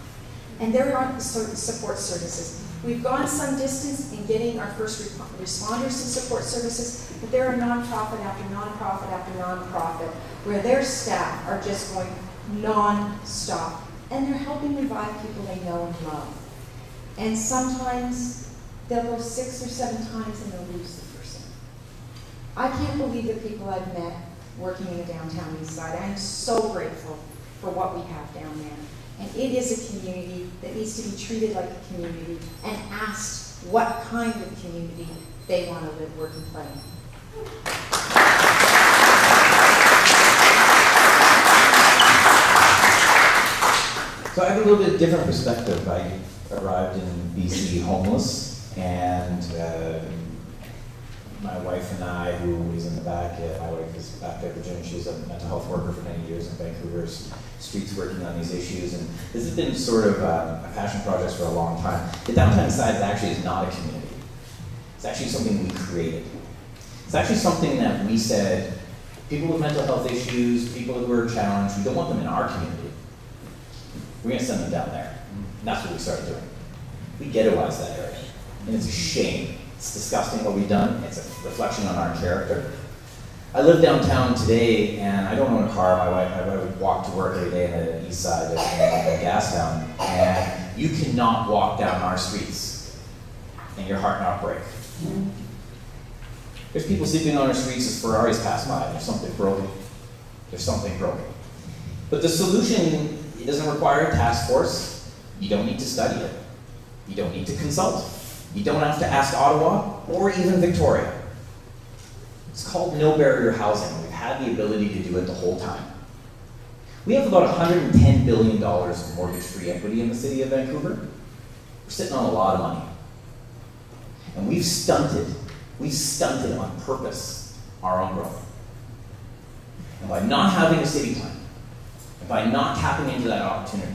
and there aren't certain support services. We've gone some distance in getting our first responders to support services, but there are nonprofit after nonprofit after nonprofit where their staff are just going non-stop, and they're helping revive people they know and love. And sometimes they'll go 6 or 7 times and they'll lose the person. I can't believe the people I've met working in the downtown east side. I am so grateful for what we have down there. And it is a community that needs to be treated like a community and asked what kind of community they want to live, work, and play in. So I have a little bit different perspective. I arrived in BC homeless, and my wife and I, who is in the back, my wife is back there, Virginia, she's a mental health worker for many years in Vancouver's streets working on these issues, and this has been sort of a passion project for a long time. The downtown side actually is not a community. It's actually something we created. It's actually something that we said, people with mental health issues, people who are challenged, we don't want them in our community. We're going to send them down there. And that's what we started doing. We ghettoized that area, and it's a shame. It's disgusting what we've done. It's a reflection on our character. I live downtown today, and I don't own a car. My wife, I would walk to work every day in the east side of Gastown, and you cannot walk down our streets and your heart not break. There's people sleeping on our streets as Ferraris pass by. There's something broken. There's something broken. But the solution, it doesn't require a task force. You don't need to study it. You don't need to consult. You don't have to ask Ottawa or even Victoria. It's called no barrier housing. We've had the ability to do it the whole time. We have about $110 billion of mortgage-free equity in the city of Vancouver. We're sitting on a lot of money. And we've stunted on purpose our own growth. And by not having a city plan, and by not tapping into that opportunity,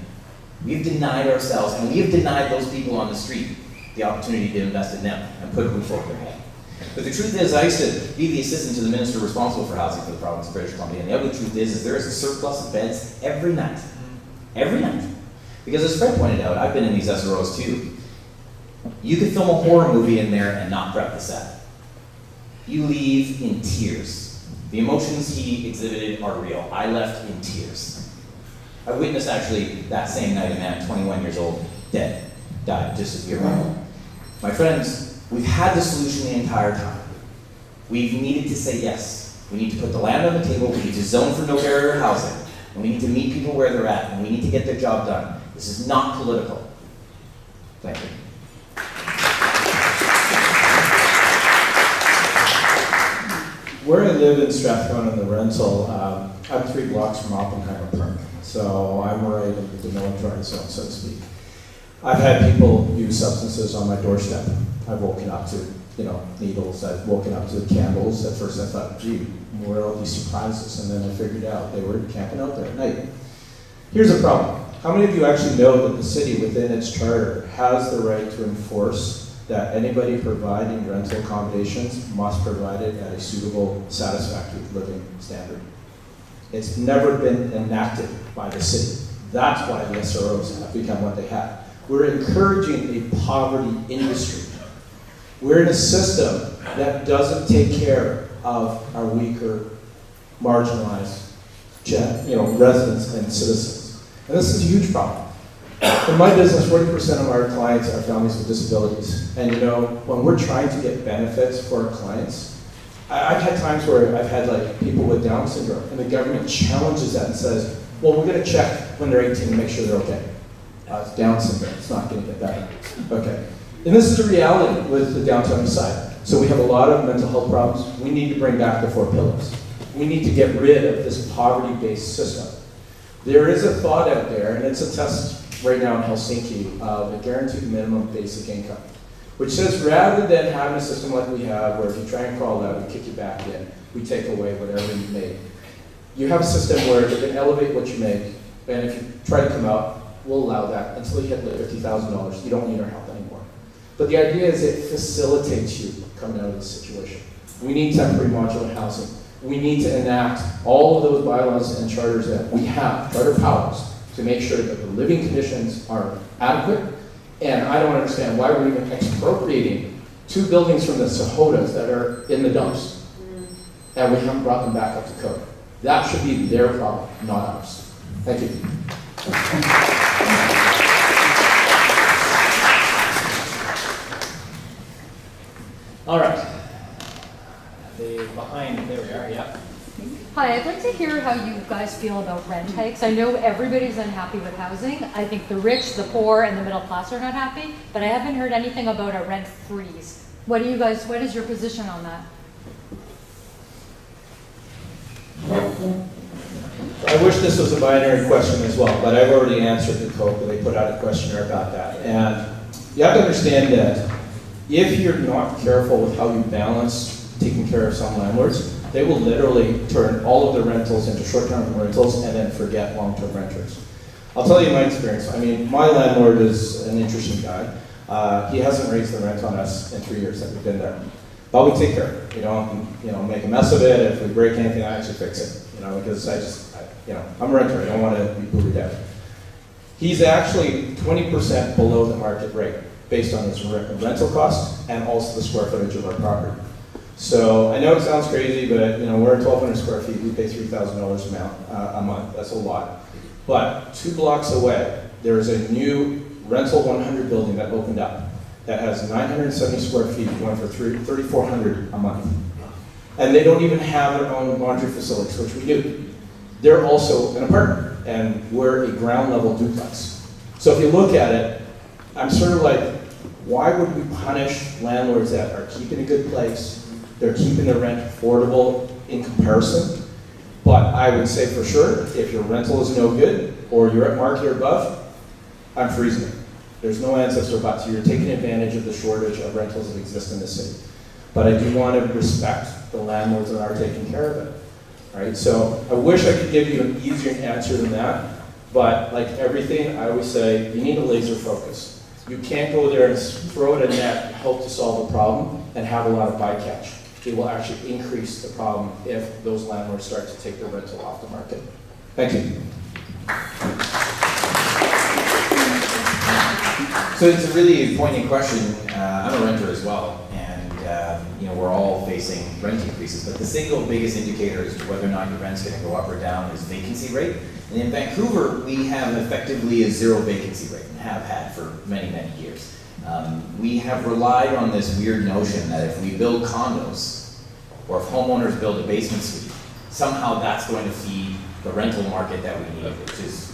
we've denied ourselves, and we have denied those people on the street the opportunity to invest in them and put a roof over their head. But the truth is, I used to be the assistant to the minister responsible for housing for the province of British Columbia, and the ugly truth is there is a surplus of beds every night. Every night. Because as Fred pointed out, I've been in these SROs too. You could film a horror movie in there and not prep the set. You leave in tears. The emotions he exhibited are real. I left in tears. I witnessed actually that same night a man, 21 years old, died just as we arrived. My friends, we've had the solution the entire time. We've needed to say yes. We need to put the land on the table, we need to zone for no barrier housing, and we need to meet people where they're at, and we need to get their job done. This is not political. Thank you. Where I live in Strathcona in the rental, I'm 3 blocks from Oppenheimer Park. So I'm right in the demilitarized zone, so to speak. I've had people use substances on my doorstep. I've woken up to, needles. I've woken up to candles. At first I thought, gee, where are all these surprises? And then I figured out they were camping out there at night. Here's a problem. How many of you actually know that the city within its charter has the right to enforce that anybody providing rental accommodations must provide it at a suitable, satisfactory living standard? It's never been enacted by the city. That's why the SROs have become what they have. We're encouraging a poverty industry. We're in a system that doesn't take care of our weaker, marginalized residents and citizens. And this is a huge problem. In my business, 40% of our clients are families with disabilities. And when we're trying to get benefits for our clients, I've had times where I've had people with Down syndrome, and the government challenges that and says, well, we're going to check when they're 18 to make sure they're okay. It's Down syndrome. It's not going to get better. Okay. And this is a reality with the downtown side. So we have a lot of mental health problems. We need to bring back the 4 pillars. We need to get rid of this poverty-based system. There is a thought out there, and it's a test right now in Helsinki, of a guaranteed minimum basic income, which says rather than having a system like we have, where if you try and crawl out, we kick you back in, we take away whatever you made. You have a system where they can elevate what you make, and if you try to come out, we'll allow that until you hit $50,000. You don't need our help anymore. But the idea is it facilitates you coming out of this situation. We need temporary modular housing. We need to enact all of those bylaws and charters that we have, charter powers, to make sure that the living conditions are adequate. And I don't understand why we're even expropriating 2 buildings from the Sahotas that are in the dumps. And we haven't brought them back up to code. That should be their problem, not ours. Thank you. All right. There we are, yeah. Hi, I'd like to hear how you guys feel about rent hikes. I know everybody's unhappy with housing. I think the rich, the poor, and the middle class are not happy, but I haven't heard anything about a rent freeze. What is your position on that? I wish this was a binary question as well, but I've already answered the COPE. They put out a questionnaire about that. And you have to understand that if you're not careful with how you balance taking care of some landlords, they will literally turn all of the rentals into short-term rentals and then forget long-term renters. I'll tell you my experience. I mean, my landlord is an interesting guy. He hasn't raised the rent on us in 3 years that we've been there. But we take care of it. We don't make a mess of it. If we break anything, I actually fix it. Because I'm a renter. I don't want to be booted out. He's actually 20% below the market rate based on his rental cost and also the square footage of our property. So I know it sounds crazy, but we're at 1,200 square feet. We pay $3,000 a month. That's a lot. But 2 blocks away, there is a new rental 100 building that opened up that has 970 square feet going for $3,400 a month. And they don't even have their own laundry facilities, which we do. They're also an apartment, and we're a ground level duplex. So if you look at it, I'm sort of like, why would we punish landlords that are keeping a good place? They're keeping their rent affordable in comparison. But I would say for sure, if your rental is no good, or you're at market or above, I'm freezing it. There's no ands, ifs, or buts. You're taking advantage of the shortage of rentals that exist in this city. But I do want to respect the landlords that are taking care of it. All right, so I wish I could give you an easier answer than that, but like everything, I always say, you need a laser focus. You can't go there and throw it a net and hope to solve a problem and have a lot of bycatch. It will actually increase the problem if those landlords start to take their rental off the market. Thank you. So it's a really poignant question. I'm a renter as well, and we're all facing rent increases, but the single biggest indicator as to whether or not your rent's going to go up or down is vacancy rate. And in Vancouver, we have effectively a 0 vacancy rate and have had for many, many years. We have relied on this weird notion that if we build condos, or if homeowners build a basement suite, somehow that's going to feed the rental market that we need, which is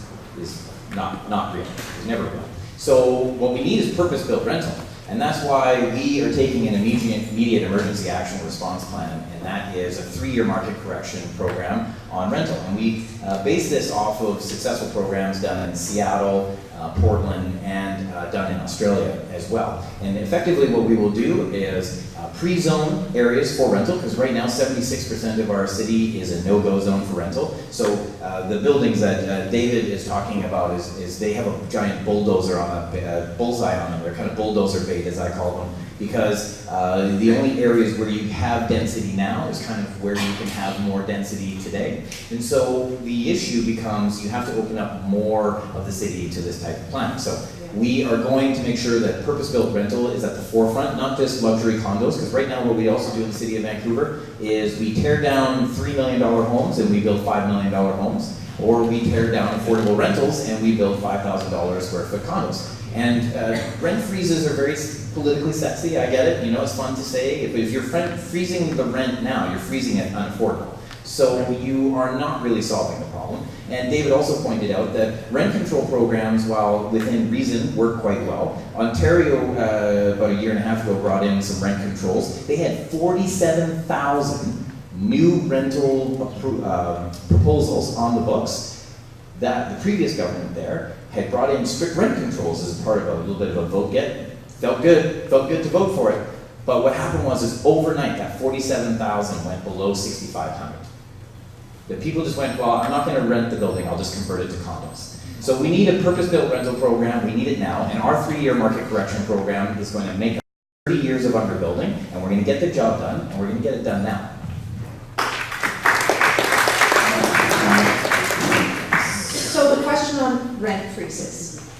not real. It's never real. So what we need is purpose-built rental. And that's why we are taking an immediate emergency action response plan, and that is a 3-year market correction program on rental. And we base this off of successful programs done in Seattle, Portland, and done in Australia as well. And effectively what we will do is pre-zone areas for rental, because right now 76% of our city is a no-go zone for rental. So the buildings that David is talking about is they have a giant bulldozer on a bullseye on them. They're kind of bulldozer bait, as I call them, because the only areas where you have density now is kind of where you can have more density today. And so the issue becomes you have to open up more of the city to this type of plan. So we are going to make sure that purpose-built rental is at the forefront, not just luxury condos, because right now what we also do in the city of Vancouver is we tear down $3 million homes and we build $5 million homes, or we tear down affordable rentals and we build $5,000 square foot condos. And rent freezes are very politically sexy, I get it, you know, it's fun to say. If you're freezing the rent now, you're freezing it unaffordable. So you are not really solving the problem. And David also pointed out that rent control programs, while within reason, work quite well. Ontario, about a year and a half ago, brought in some rent controls. They had 47,000 new rental proposals on the books that the previous government there had brought in strict rent controls as part of a little bit of a vote get. Felt good to vote for it. But what happened was overnight that 47,000 went below 6,500. The people just went, well, I'm not going to rent the building, I'll just convert it to condos. So we need a purpose-built rental program, we need it now, and our 3-year market correction program is going to make 30 years of underbuilding, and we're going to get the job done, and we're going to get it done now. So the question on rent freezes.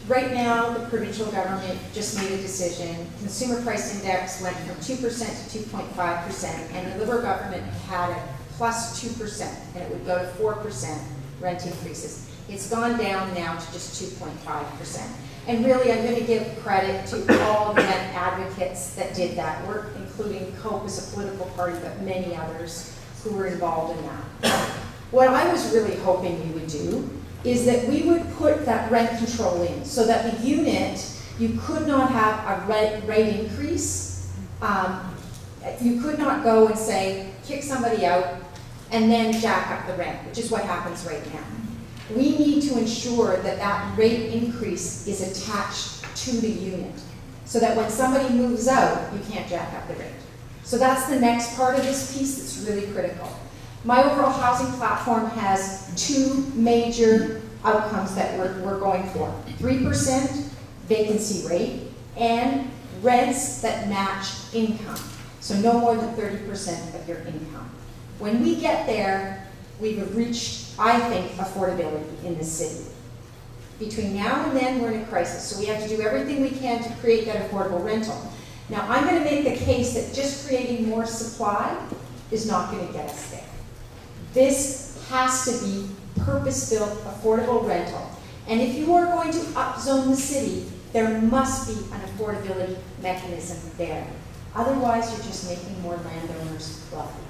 Right now, the provincial government just made a decision. Consumer price index went from 2% to 2.5%, and the Liberal government had it plus 2%, and it would go to 4% rent increases. It's gone down now to just 2.5%. And really, I'm going to give credit to all the rent advocates that did that work, including COPE as a political party, but many others who were involved in that. What I was really hoping we would do is that we would put that rent control in so that the unit, you could not have a rate increase. You could not go and say, kick somebody out and then jack up the rent, which is what happens right now. We need to ensure that that rate increase is attached to the unit so that when somebody moves out, you can't jack up the rate. So that's the next part of this piece that's really critical. My overall housing platform has 2 major outcomes that we're going for. 3% vacancy rate and rents that match income. So no more than 30% of your income. When we get there, we've reached, I think, affordability in this city. Between now and then, we're in a crisis, so we have to do everything we can to create that affordable rental. Now, I'm going to make the case that just creating more supply is not going to get us there. This has to be purpose-built, affordable rental. And if you are going to upzone the city, there must be an affordability mechanism there. Otherwise, you're just making more landowners wealthy.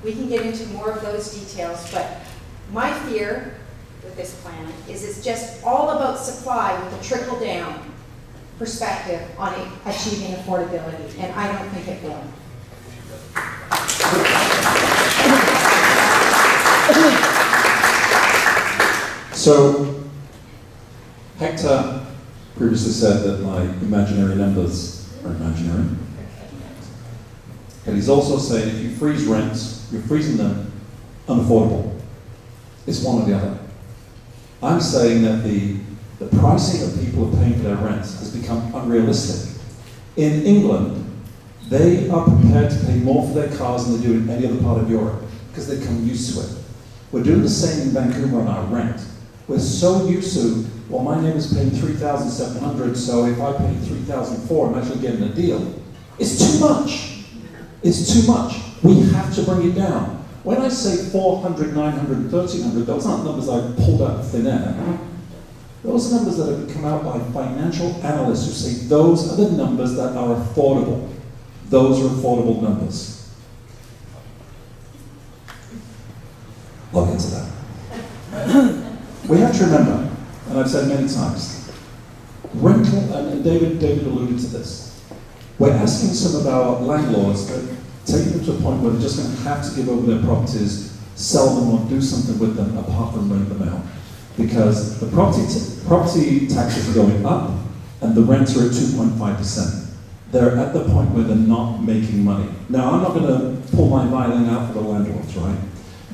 We can get into more of those details, but my fear with this plan is it's just all about supply with a trickle-down perspective on achieving affordability, and I don't think it will. So, Hector previously said that my imaginary numbers are imaginary. And he's also saying if you freeze rents, you're freezing them unaffordable. It's one or the other. I'm saying that the pricing that people are paying for their rents has become unrealistic. In England, they are prepared to pay more for their cars than they do in any other part of Europe because they become used to it. We're doing the same in Vancouver on our rent. We're so used to, well, my neighbor's paying $3,700, so if I pay $3,400, I'm actually getting a deal. It's too much. It's too much. We have to bring it down. When I say 400, 900, 1,300, those aren't numbers I pulled out of thin air. Those are numbers that have come out by financial analysts who say those are the numbers that are affordable. Those are affordable numbers. I'll get to that. We have to remember, and I've said many times, rental, and David alluded to this, we're asking some of our landlords to take them to a point where they're just going to have to give over their properties sell them or do something with them apart from rent them out. Because the property taxes are going up and the rents are at 2.5%. They're at the point where they're not making money. Now, I'm not going to pull my violin out for the landlords, right?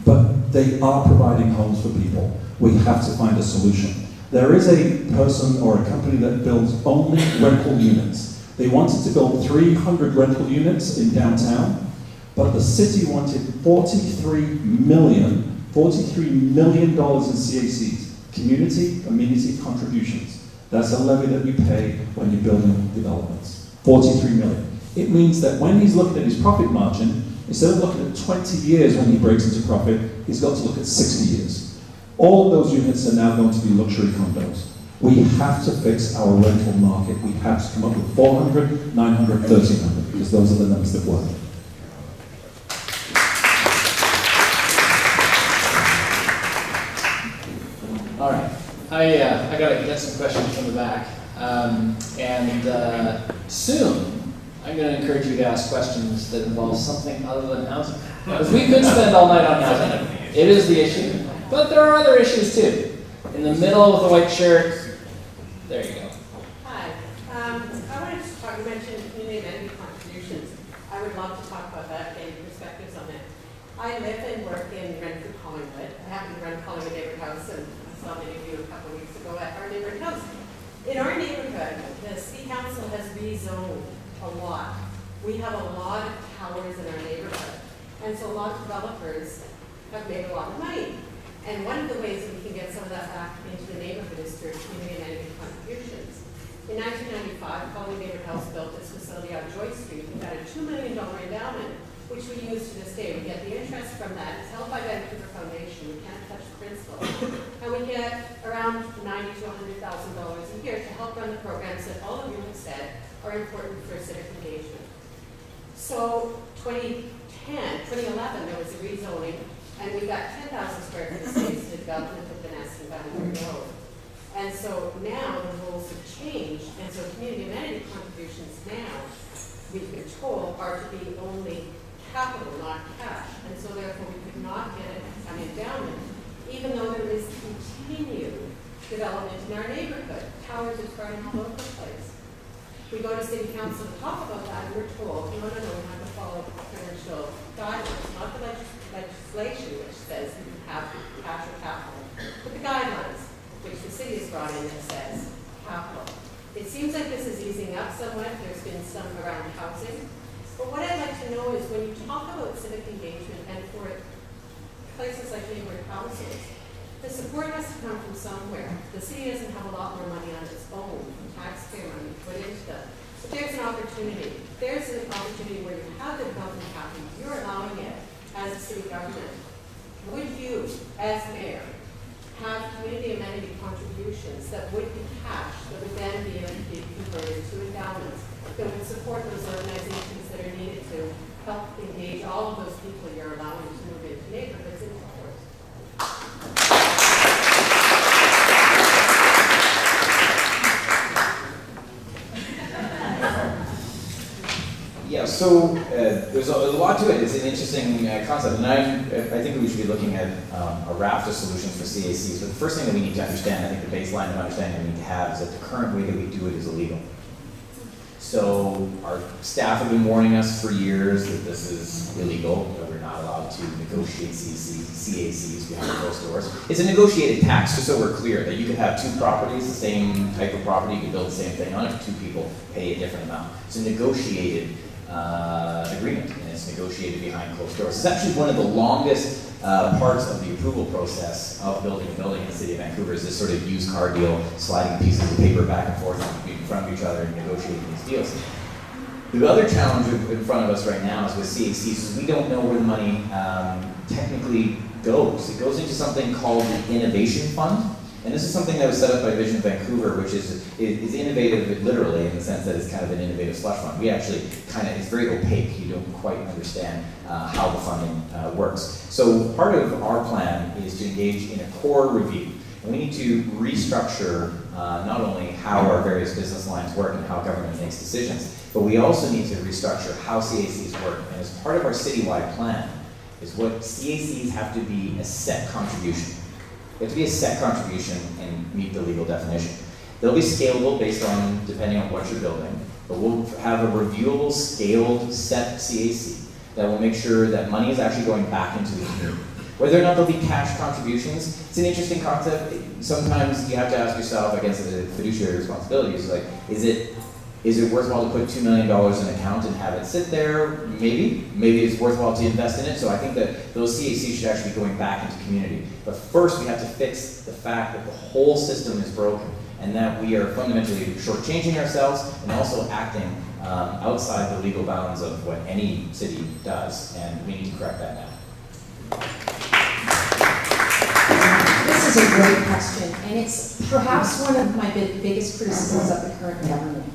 But they are providing homes for people. We have to find a solution. There is a person or a company that builds only rental units. They wanted to build 300 rental units in downtown, but the city wanted $43 million in CACs, community amenity contributions. That's a levy that you pay when you're building developments. 43 million. It means that when he's looking at his profit margin, instead of looking at 20 years when he breaks into profit, he's got to look at 60 years. All of those units are now going to be luxury condos. We have to fix our rental market. We have to come up with 400, 900, 1300, because those are the numbers that work. All right, I gotta get some questions from the back. Soon, I'm gonna encourage you to ask questions that involve something other than housing. Because we could spend all night on housing. It is the issue, but there are other issues too. In the middle of the white shirt, there you go. Hi, I wanted to talk, you mentioned community amenity contributions. I would love to talk about that and perspectives on it. I live and work in Brentford, Collingwood. I happen to run Collingwood Neighbourhood House, and I saw many of you a couple of weeks ago at our neighbourhood house. In our neighbourhood, the city council has rezoned a lot. We have a lot of towers in our neighbourhood, and so a lot of developers have made a lot of money. And one of the ways that we can get some of that back into the neighborhood is through community amenity contributions. In 1995, Collingwood Neighbourhood House built this facility on Joy Street. We got a $2 million endowment, which we use to this day. We get the interest from that. It's held by Vancouver Foundation. We can't touch the principal. And we get around $90,000 to $100,000 a year to help run the programs that all of you have said are important for civic engagement. So 2011, there was a rezoning, and we got 10,000 square feet of space to development of the Nest and Bremner Road. And so now the rules have changed, and so community amenity contributions now, we've been told, are to be only capital, not cash. And so therefore we could not get an endowment, even though there is continued development in our neighborhood. Towers are starting all over the place. We go to city council to talk about that, and we're told, no, we have to follow provincial guidelines, not the legislation which says you can have cash or capital, but the guidelines which the city has brought in that says capital. It seems like this is easing up somewhat. There's been some around housing. But what I'd like to know is when you talk about civic engagement and for places like neighborhood houses, the support has to come from somewhere. The city doesn't have a lot more money on its own, taxpayer money to put into them. But there's an opportunity. There's an opportunity where you have the development happening. You're allowing it as a city government. Would you, as mayor, have community amenity contributions that would be cash, that would then be able to be converted to endowments, that would support those organizations that are needed to help engage all of those people you're allowing to move into neighborhoods and towers? Yeah, so there's a lot to it. It's an interesting concept, and I think we should be looking at a raft of solutions for CACs. But the first thing that we need to understand, I think the baseline of understanding we need to have, is that the current way that we do it is illegal. So our staff have been warning us for years that this is illegal, that we're not allowed to negotiate CACs behind closed doors. It's a negotiated tax, just so we're clear, that you could have two properties, the same type of property, you could build the same thing on it, two people pay a different amount. It's a negotiated agreement, and it's negotiated behind closed doors. It's actually one of the longest parts of the approval process of building a building in the city of Vancouver, is this sort of used car deal, sliding pieces of paper back and forth in front of each other and negotiating these deals. The other challenge in front of us right now is with CACs, is we don't know where the money technically goes. It goes into something called the Innovation Fund. And this is something that was set up by Vision Vancouver, which is innovative literally in the sense that it's kind of an innovative slush fund. We actually it's very opaque. You don't quite understand how the funding works. So part of our plan is to engage in a core review. And we need to restructure not only how our various business lines work and how government makes decisions, but we also need to restructure how CACs work. And as part of our citywide plan, is what CACs have to be a set contribution. They have to be a set contribution and meet the legal definition. They'll be scalable based on, depending on what you're building, but we'll have a reviewable, scaled, set CAC that will make sure that money is actually going back into the community. Whether or not there'll be cash contributions, it's an interesting concept. Sometimes you have to ask yourself, against the fiduciary responsibilities, like, is it worthwhile to put $2 million in an account and have it sit there? Maybe. Maybe it's worthwhile to invest in it. So I think that those CACs should actually be going back into community. But first, we have to fix the fact that the whole system is broken and that we are fundamentally shortchanging ourselves and also acting outside the legal bounds of what any city does. And we need to correct that now. This is a great question, and it's perhaps one of my biggest criticisms of the current government,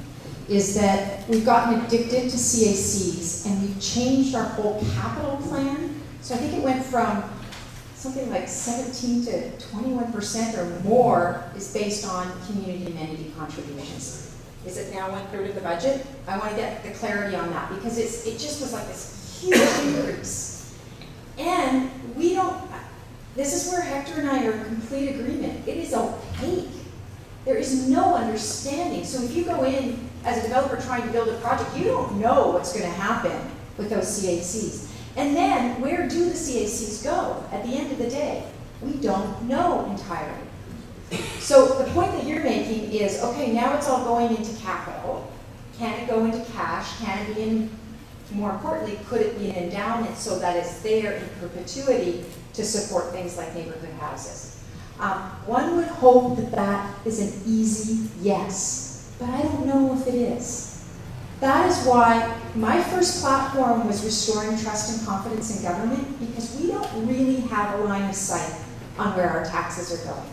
is that we've gotten addicted to CACs and we've changed our whole capital plan. So I think it went from something like 17 to 21% or more is based on community amenity contributions. Is it now 1/3 of the budget? I want to get the clarity on that because it just was like this huge increase. And we don't, this is where Hector and I are in complete agreement. It is opaque. There is no understanding. So if you go in as a developer trying to build a project, you don't know what's going to happen with those CACs. And then where do the CACs go at the end of the day? We don't know entirely. So the point that you're making is, okay, now it's all going into capital. Can it go into cash? Can it be in, more importantly, could it be an endowment so that it's there in perpetuity to support things like neighborhood houses? One would hope that that is an easy yes, but I don't know if it is. That is why my first platform was restoring trust and confidence in government, because we don't really have a line of sight on where our taxes are going.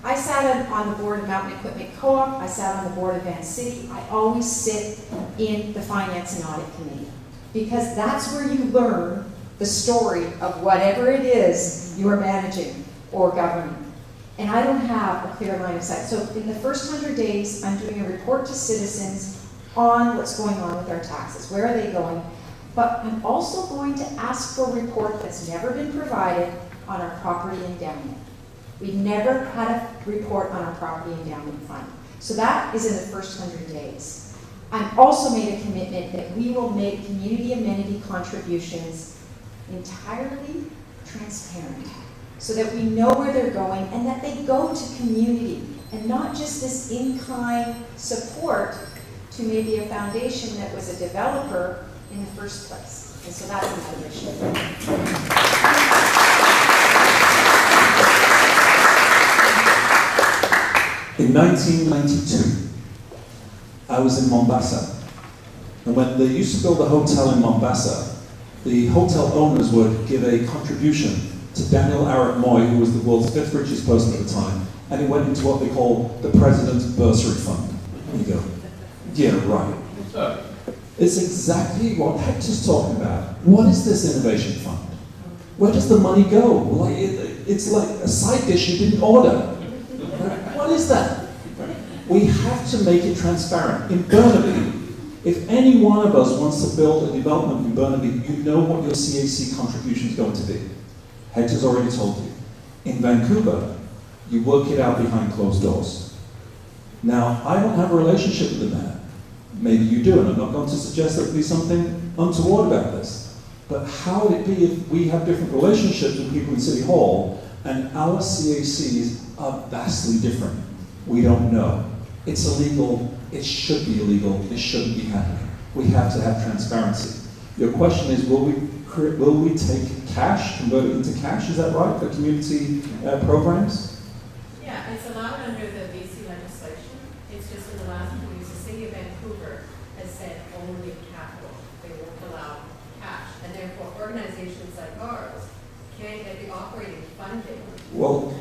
I sat on the board of Mountain Equipment Co-op, I sat on the board of Van City. I always sit in the Finance and Audit Committee, because that's where you learn the story of whatever it is you are managing or governing. And I don't have a clear line of sight. So in the first 100 days, I'm doing a report to citizens on what's going on with our taxes. Where are they going? But I'm also going to ask for a report that's never been provided on our property endowment. We've never had a report on our property endowment fund. So that is in the first 100 days. I've also made a commitment that we will make community amenity contributions entirely transparent, so that we know where they're going and that they go to community and not just this in-kind support to maybe a foundation that was a developer in the first place. And so that's another issue. In 1992, I was in Mombasa. And when they used to build a hotel in Mombasa, the hotel owners would give a contribution to Daniel Arap Moi, who was the world's 5th richest person at the time, and it went into what they call the President's Bursary Fund. And you go, yeah, right. It's exactly what Hector's talking about. What is this innovation fund? Where does the money go? Like it's like a side dish you didn't order. What is that? We have to make it transparent. In Burnaby, if any one of us wants to build a development in Burnaby, you know what your CAC contribution is going to be. Hector's already told you. In Vancouver, you work it out behind closed doors. Now, I don't have a relationship with the mayor. Maybe you do, and I'm not going to suggest there be something untoward about this. But how would it be if we have different relationships with people in City Hall and our CACs are vastly different? We don't know. It's illegal. It should be illegal. It shouldn't be happening. We have to have transparency. Your question is, will we take cash, convert it into cash? Is that right, for community programs? Yeah, it's allowed under the BC legislation. It's just in the last few years, the city of Vancouver has said only capital. They won't allow cash. And therefore, organizations like ours can't get the operating funding. Well,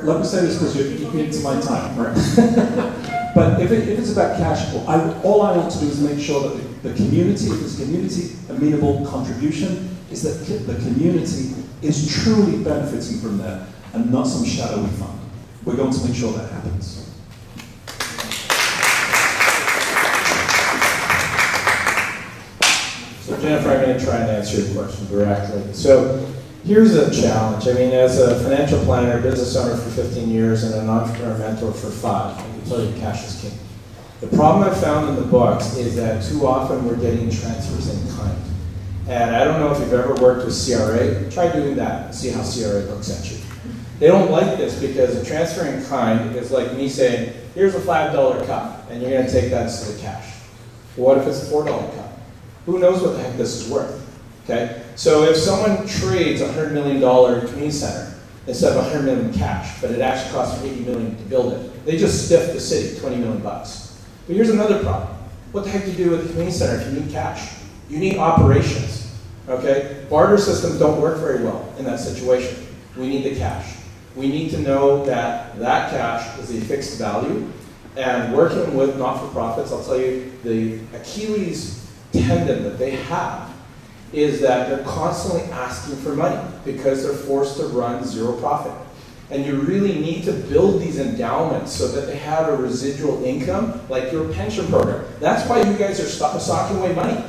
let me say this because you're eating into my time, right? But if it's about cash, all I want to do is make sure that the community, if it's community amenable contribution, is that the community is truly benefiting from that and not some shadowy fund. We're going to make sure that happens. So Jennifer, I'm going to try and answer your question directly. So here's a challenge. I mean, as a financial planner, business owner for 15 years, and an entrepreneur mentor for 5, I can tell you cash is king. The problem I found in the books is that too often we're getting transfers in kind. And I don't know if you've ever worked with CRA. Try doing that and see how CRA looks at you. They don't like this because a transfer in kind is like me saying, here's a $5 cup, and you're going to take that instead of cash. What if it's a $4 cup? Who knows what the heck this is worth? Okay? So if someone trades a $100 million community center instead of $100 million cash, but it actually costs $80 million to build it, they just stiff the city $20 million bucks. But here's another problem. What the heck do you do with the community center if you need cash? You need operations. Okay? Barter systems don't work very well in that situation. We need the cash. We need to know that that cash is a fixed value. And working with not-for-profits, I'll tell you, the Achilles tendon that they have is that they're constantly asking for money because they're forced to run zero profit. And you really need to build these endowments so that they have a residual income, like your pension program. That's why you guys are socking away money.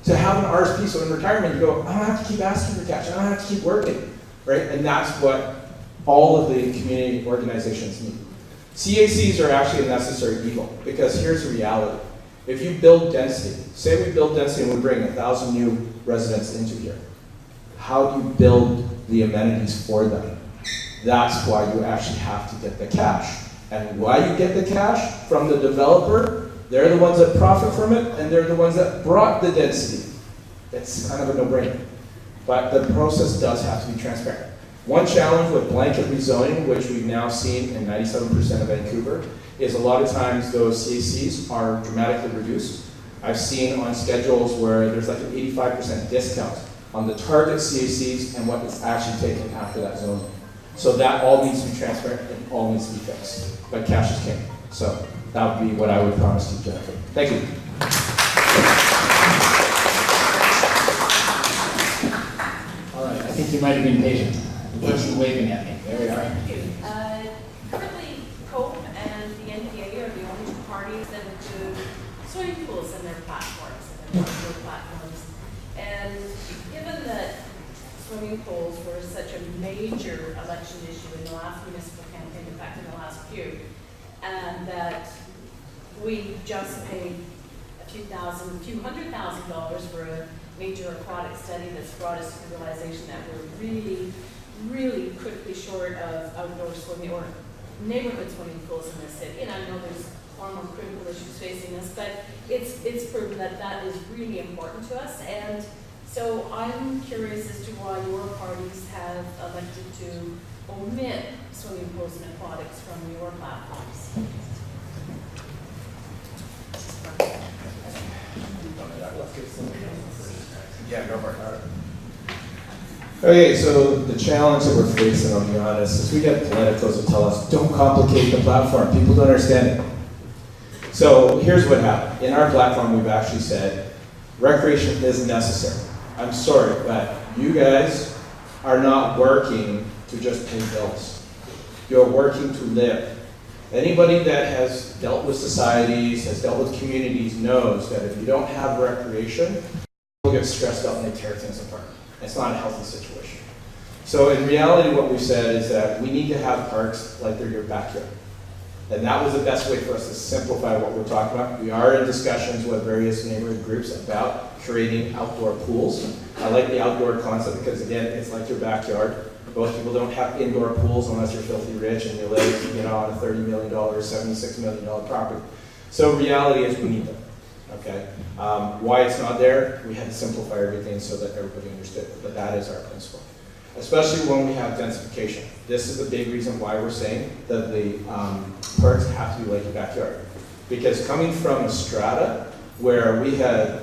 To have an RSP, so in retirement you go, I don't have to keep asking for cash, I don't have to keep working, right? And that's what all of the community organizations need. CACs are actually a necessary evil, because here's the reality. If you build density, say we build density and we bring 1,000 new residents into here, how do you build the amenities for them? That's why you actually have to get the cash. And why you get the cash? From the developer. They're the ones that profit from it, and they're the ones that brought the density. It's kind of a no-brainer. But the process does have to be transparent. One challenge with blanket rezoning, which we've now seen in 97% of Vancouver, is a lot of times those CACs are dramatically reduced. I've seen on schedules where there's like an 85% discount on the target CACs and what is actually taken after that zoning. So that all needs to be transparent and all needs to be fixed. But cash is king. So that would be what I would promise you, Jennifer. Thank you. All right, I think you might have been patient. The person waving at me. There we are. Thank you. Currently, COPE and the NPA are the only two parties that include swimming pools in their platforms, in their virtual platforms. And given that swimming pools were such a major election issue in the last municipal campaign, in fact, in the last few, and that we just paid a few $100,000 for a major aquatic study that's brought us to the realization that we're really, really critically short of outdoor swimming or neighborhood swimming pools in this city. And I know there's far more critical issues facing us, but it's proven that that is really important to us. And so I'm curious as to why your parties have elected to omit swimming pools and aquatics from your platforms. Yeah, go for it. Okay, so the challenge that we're facing, I'll be honest, is we get politicals that tell us, don't complicate the platform. People don't understand it. So here's what happened. In our platform, we've actually said, recreation is necessary. I'm sorry, but you guys are not working to just pay bills. You're working to live. Anybody that has dealt with societies, has dealt with communities, knows that if you don't have recreation, people get stressed out and they tear things apart. It's not a healthy situation. So in reality, what we've said is that we need to have parks like they're your backyard. And that was the best way for us to simplify what we're talking about. We are in discussions with various neighborhood groups about creating outdoor pools. I like the outdoor concept because, again, it's like your backyard. Most people don't have indoor pools unless you're filthy rich and you live, on a $30 million, $76 million property. So reality is we need them. Okay. Why it's not there, we had to simplify everything so that everybody understood. But that is our principle. Especially when we have densification. This is the big reason why we're saying that the parks have to be like your backyard. Because coming from a strata where we had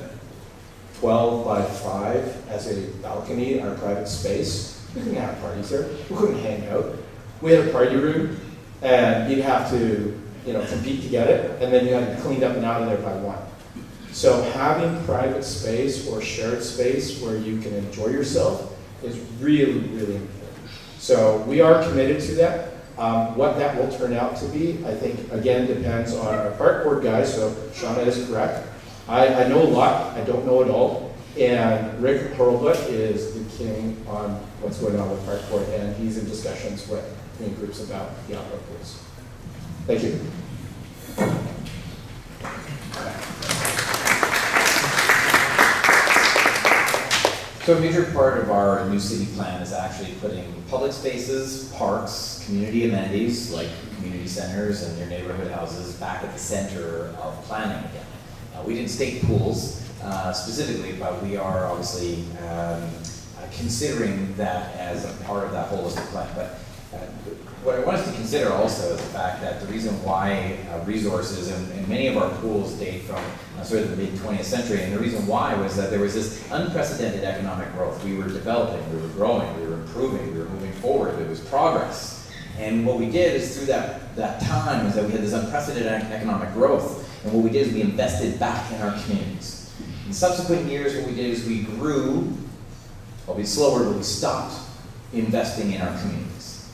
12 by 5 as a balcony, our private space, we couldn't have parties there. We couldn't hang out. We had a party room, and you'd have to, compete to get it, and then you had to be cleaned up and out of there by 1. So having private space or shared space where you can enjoy yourself is really, really important. So we are committed to that. What that will turn out to be, I think, again, depends on our park board guys. So Shauna is correct. I know a lot. I don't know it all. And Rick Hurlbut is the king on what's going on with Parkport, and he's in discussions with community groups about the outdoor pools. Thank you. So a major part of our new city plan is actually putting public spaces, parks, community amenities like community centers and your neighborhood houses back at the center of planning again. We didn't state pools specifically, but we are obviously considering that as a part of that holistic plan. But what I want us to consider also is the fact that the reason why resources and many of our pools date from sort of the mid-20th century, and the reason why was that there was this unprecedented economic growth. We were developing, we were growing, we were improving, we were moving forward. It was progress. And what we did is through that time is that we had this unprecedented economic growth, and what we did is we invested back in our communities. In subsequent years, what we did is we grew, albeit slower, but we stopped investing in our communities.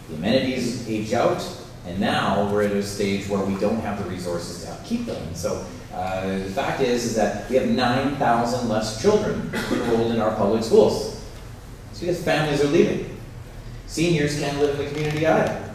The amenities age out, and now we're at a stage where we don't have the resources to keep them. And so the fact is that we have 9,000 less children enrolled in our public schools. It's because families are leaving. Seniors can't live in the community either.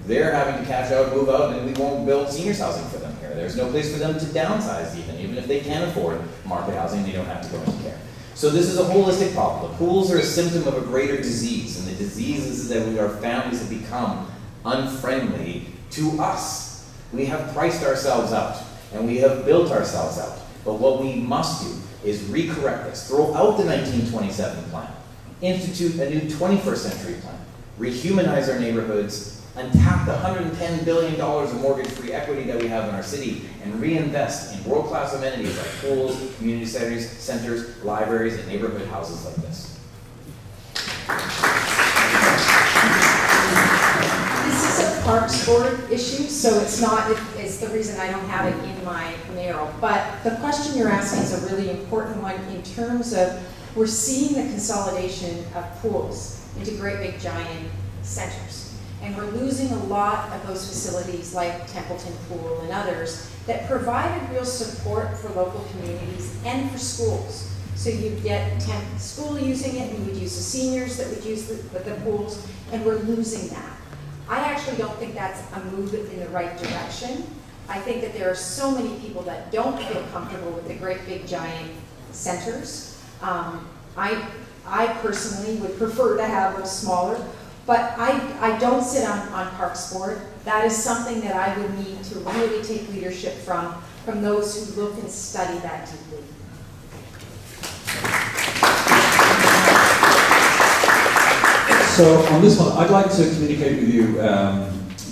They're having to cash out, move out, and we won't build seniors housing for them here. There's no place for them to downsize even if they can afford market housing, they don't have to go into care. So this is a holistic problem. The pools are a symptom of a greater disease, and the disease is that our families have become unfriendly to us. We have priced ourselves out, and we have built ourselves out. But what we must do is recorrect this. Throw out the 1927 plan. Institute a new 21st century plan. Rehumanize our neighborhoods, untap the $110 billion of mortgage-free equity that we have in our city, and reinvest in world-class amenities like pools, community centers, libraries, and neighborhood houses like this. This is a Parks Board issue, so it's the reason I don't have it in my mayoral. But the question you're asking is a really important one in terms of we're seeing the consolidation of pools into great big giant centers. And we're losing a lot of those facilities like Templeton Pool and others that provided real support for local communities and for schools. So you'd get school using it, and you would use the seniors that would use the pools, and we're losing that. I actually don't think that's a move in the right direction. I think that there are so many people that don't feel comfortable with the great big giant centers. I personally would prefer to have them smaller, but I don't sit on Parks Board. That is something that I would need to really take leadership from those who look and study that deeply. So on this one, I'd like to communicate with you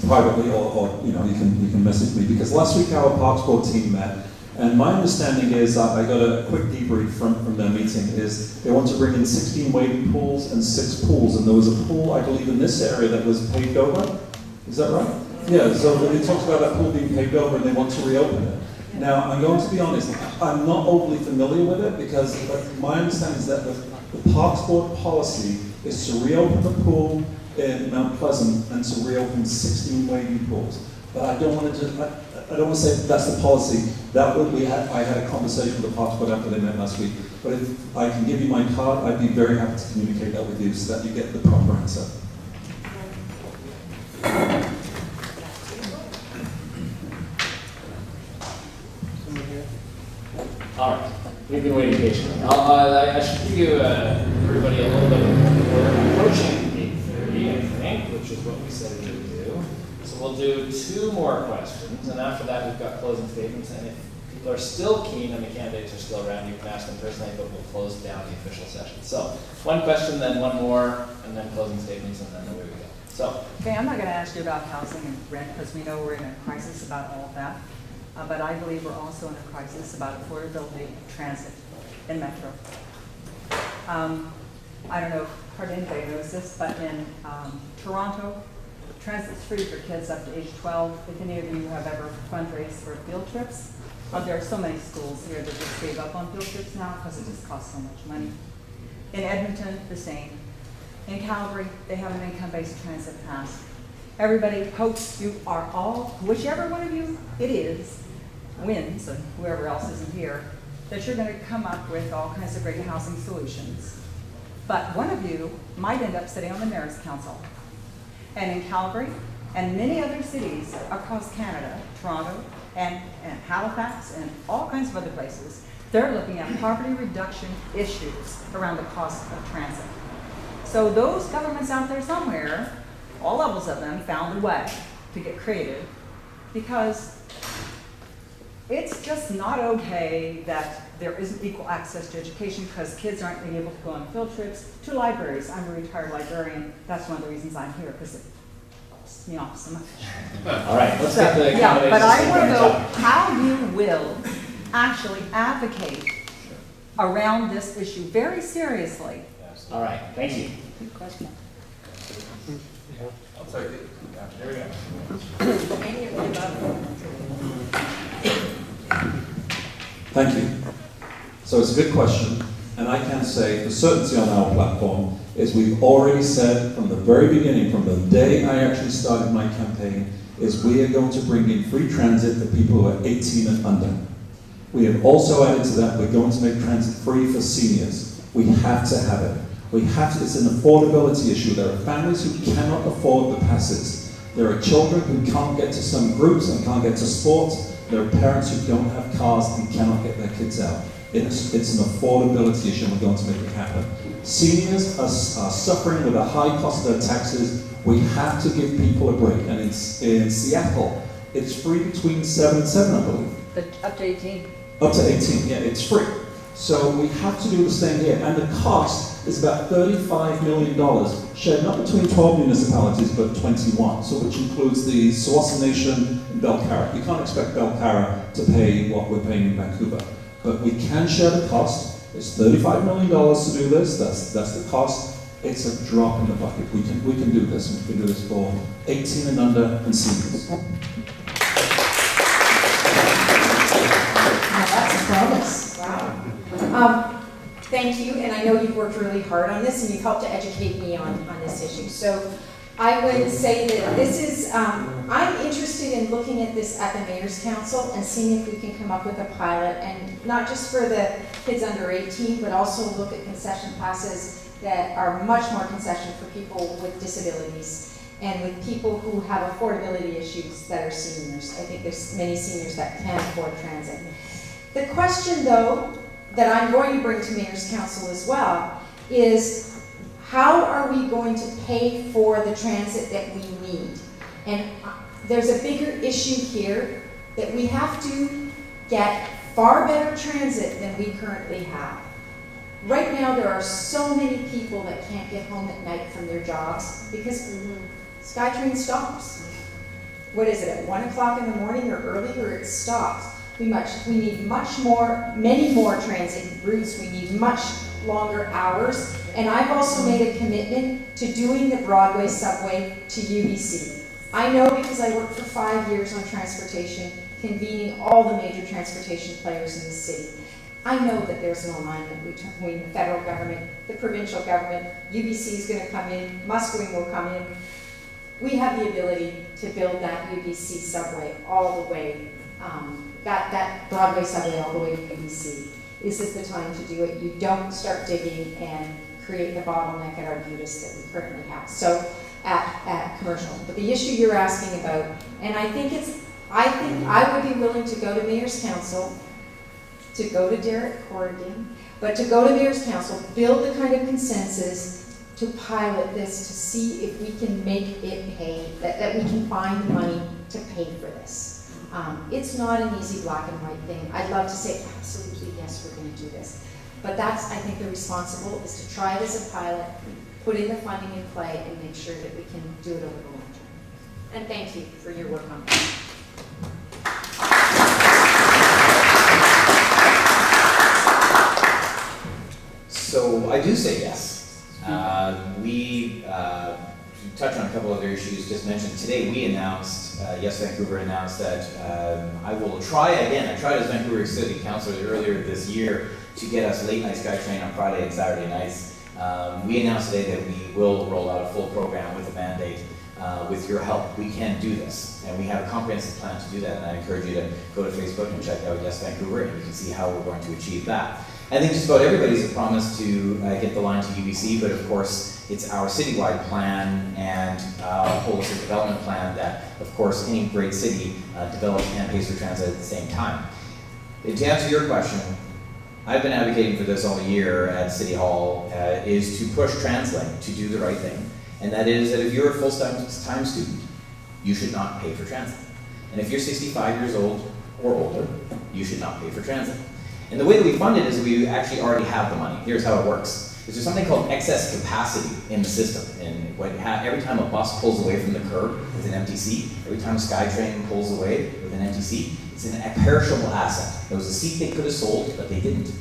privately, or you can message me, because last week our Parks Board team met. And my understanding is, I got a quick debrief from their meeting, is they want to bring in 16 wading pools and 6 pools. And there was a pool, I believe, in this area that was paved over. Is that right? Yeah, so they talked about that pool being paved over and they want to reopen it. Now, I'm going to be honest, I'm not overly familiar with it because my understanding is that the Parks Board policy is to reopen the pool in Mount Pleasant and to reopen 16 wading pools. But I don't want to say that's the policy. I had a conversation with the Parks Board after they met last week. But if I can give you my card, I'd be very happy to communicate that with you so that you get the proper answer. All right, we've been waiting patiently. I should give you everybody a little bit of, we're approaching 8:30, I think, which is what we said we would do. So we'll do 2 more questions, and after that we've got closing statements. And if people are still keen and the candidates are still around, you can ask them personally, but we'll close down the official session. So 1 question, then 1 more, and then closing statements, and then away we go. So. Okay, I'm not going to ask you about housing and rent because we know we're in a crisis about all of that. But I believe we're also in a crisis about affordability of transit in Metro. I don't know if hardly anybody knows this, but in Toronto, transit's free for kids up to age 12. If any of you have ever fundraised for field trips, there are so many schools here that just gave up on field trips now because it just costs so much money. In Edmonton, the same. In Calgary, they have an income-based transit pass. Everybody hopes you are all, whichever one of you it is, wins, and whoever else isn't here, that you're going to come up with all kinds of great housing solutions. But one of you might end up sitting on the Mayor's Council. And in Calgary and many other cities across Canada, Toronto and Halifax and all kinds of other places, they're looking at poverty reduction issues around the cost of transit. So those governments out there somewhere, all levels of them, found a way to get creative, because it's just not okay that there isn't equal access to education because kids aren't being able to go on field trips to libraries. I'm a retired librarian. That's one of the reasons I'm here, because it helps me off so much. All right, let's get the Yeah, but I accommodations want to on the know top. how you will actually advocate around this issue very seriously. All right, thank you. Good question. I'll take it. There we go. Thank you. So it's a good question, and I can say for certainty on our platform is we've already said from the very beginning, from the day I actually started my campaign, is we are going to bring in free transit for people who are 18 and under. We have also added to that, we're going to make transit free for seniors. We have to have it. We have to, it's an affordability issue. There are families who cannot afford the passes. There are children who can't get to some groups and can't get to sports. There are parents who don't have cars and cannot get their kids out. It's an affordability issue, and we're going to make it happen. Seniors are suffering with a high cost of their taxes. We have to give people a break. And in Seattle, it's free between 7 and 7, I believe. Up to 18. Up to 18, yeah, it's free. So we have to do the same here. And the cost is about $35 million, shared not between 12 municipalities, but 21. So which includes the Sawassa Nation and Belcarra. You can't expect Belcarra to pay what we're paying in Vancouver. But we can share the cost. It's $35 million to do this. That's the cost. It's a drop in the bucket. We can do this. And we can do this for 18 and under and seniors. That's a promise. Wow. Thank you, and I know you've worked really hard on this, and you've helped to educate me on this issue. So I would say that this is, I'm interested in looking at this at the Mayor's Council and seeing if we can come up with a pilot, and not just for the kids under 18, but also look at concession passes that are much more concession for people with disabilities and with people who have affordability issues that are seniors. I think there's many seniors that can't afford transit. The question, though, that I'm going to bring to Mayor's Council as well is how are we going to pay for the transit that we need? And there's a bigger issue here that we have to get far better transit than we currently have. Right now, there are so many people that can't get home at night from their jobs because SkyTrain stops. What is it, at 1 o'clock in the morning or earlier, it stops. We need many more transit routes. We need much longer hours. And I've also made a commitment to doing the Broadway subway to UBC. I know because I worked for 5 years on transportation, convening all the major transportation players in the city. I know that there's an alignment between the federal government, the provincial government, UBC is going to come in, Musqueam will come in. We have the ability to build that UBC subway all the way, that Broadway subway all the way to UBC. Is this the time to do it? You don't start digging and create the bottleneck at Arbutus that we currently have. So at commercial. But the issue you're asking about, and I think I would be willing to go to Mayor's Council, to go to Derek Corrigan, but to go to Mayor's Council, build the kind of consensus to pilot this to see if we can make it pay, that we can find the money to pay for this. It's not an easy black and white thing. I'd love to say absolutely yes, we're going to do this. But that's, I think, the responsible is to try it as a pilot, put in the funding in play, and make sure that we can do it over the long term. And thank you for your work on this. So I do say yes. To touch on a couple other issues just mentioned today, we announced, Yes Vancouver announced that I will try again. I tried as Vancouver City Councilor earlier this year to get us late night SkyTrain on Friday and Saturday nights. We announced today that we will roll out a full program with a mandate with your help, we can do this. And we have a comprehensive plan to do that. And I encourage you to go to Facebook and check out Yes Vancouver, and you can see how we're going to achieve that. I think just about everybody's promised to get the line to UBC, but of course, it's our citywide plan and holistic development plan that, of course, any great city develops and pays for transit at the same time. To answer your question, I've been advocating for this all year at City Hall, is to push TransLink to do the right thing. And that is that if you're a full-time student, you should not pay for transit. And if you're 65 years old or older, you should not pay for transit. And the way that we fund it is we actually already have the money. Here's how it works. There's something called excess capacity in the system. And every time a bus pulls away from the curb with an empty seat, every time a SkyTrain pulls away with an empty seat, it's a perishable asset. It was a seat they could have sold, but they didn't.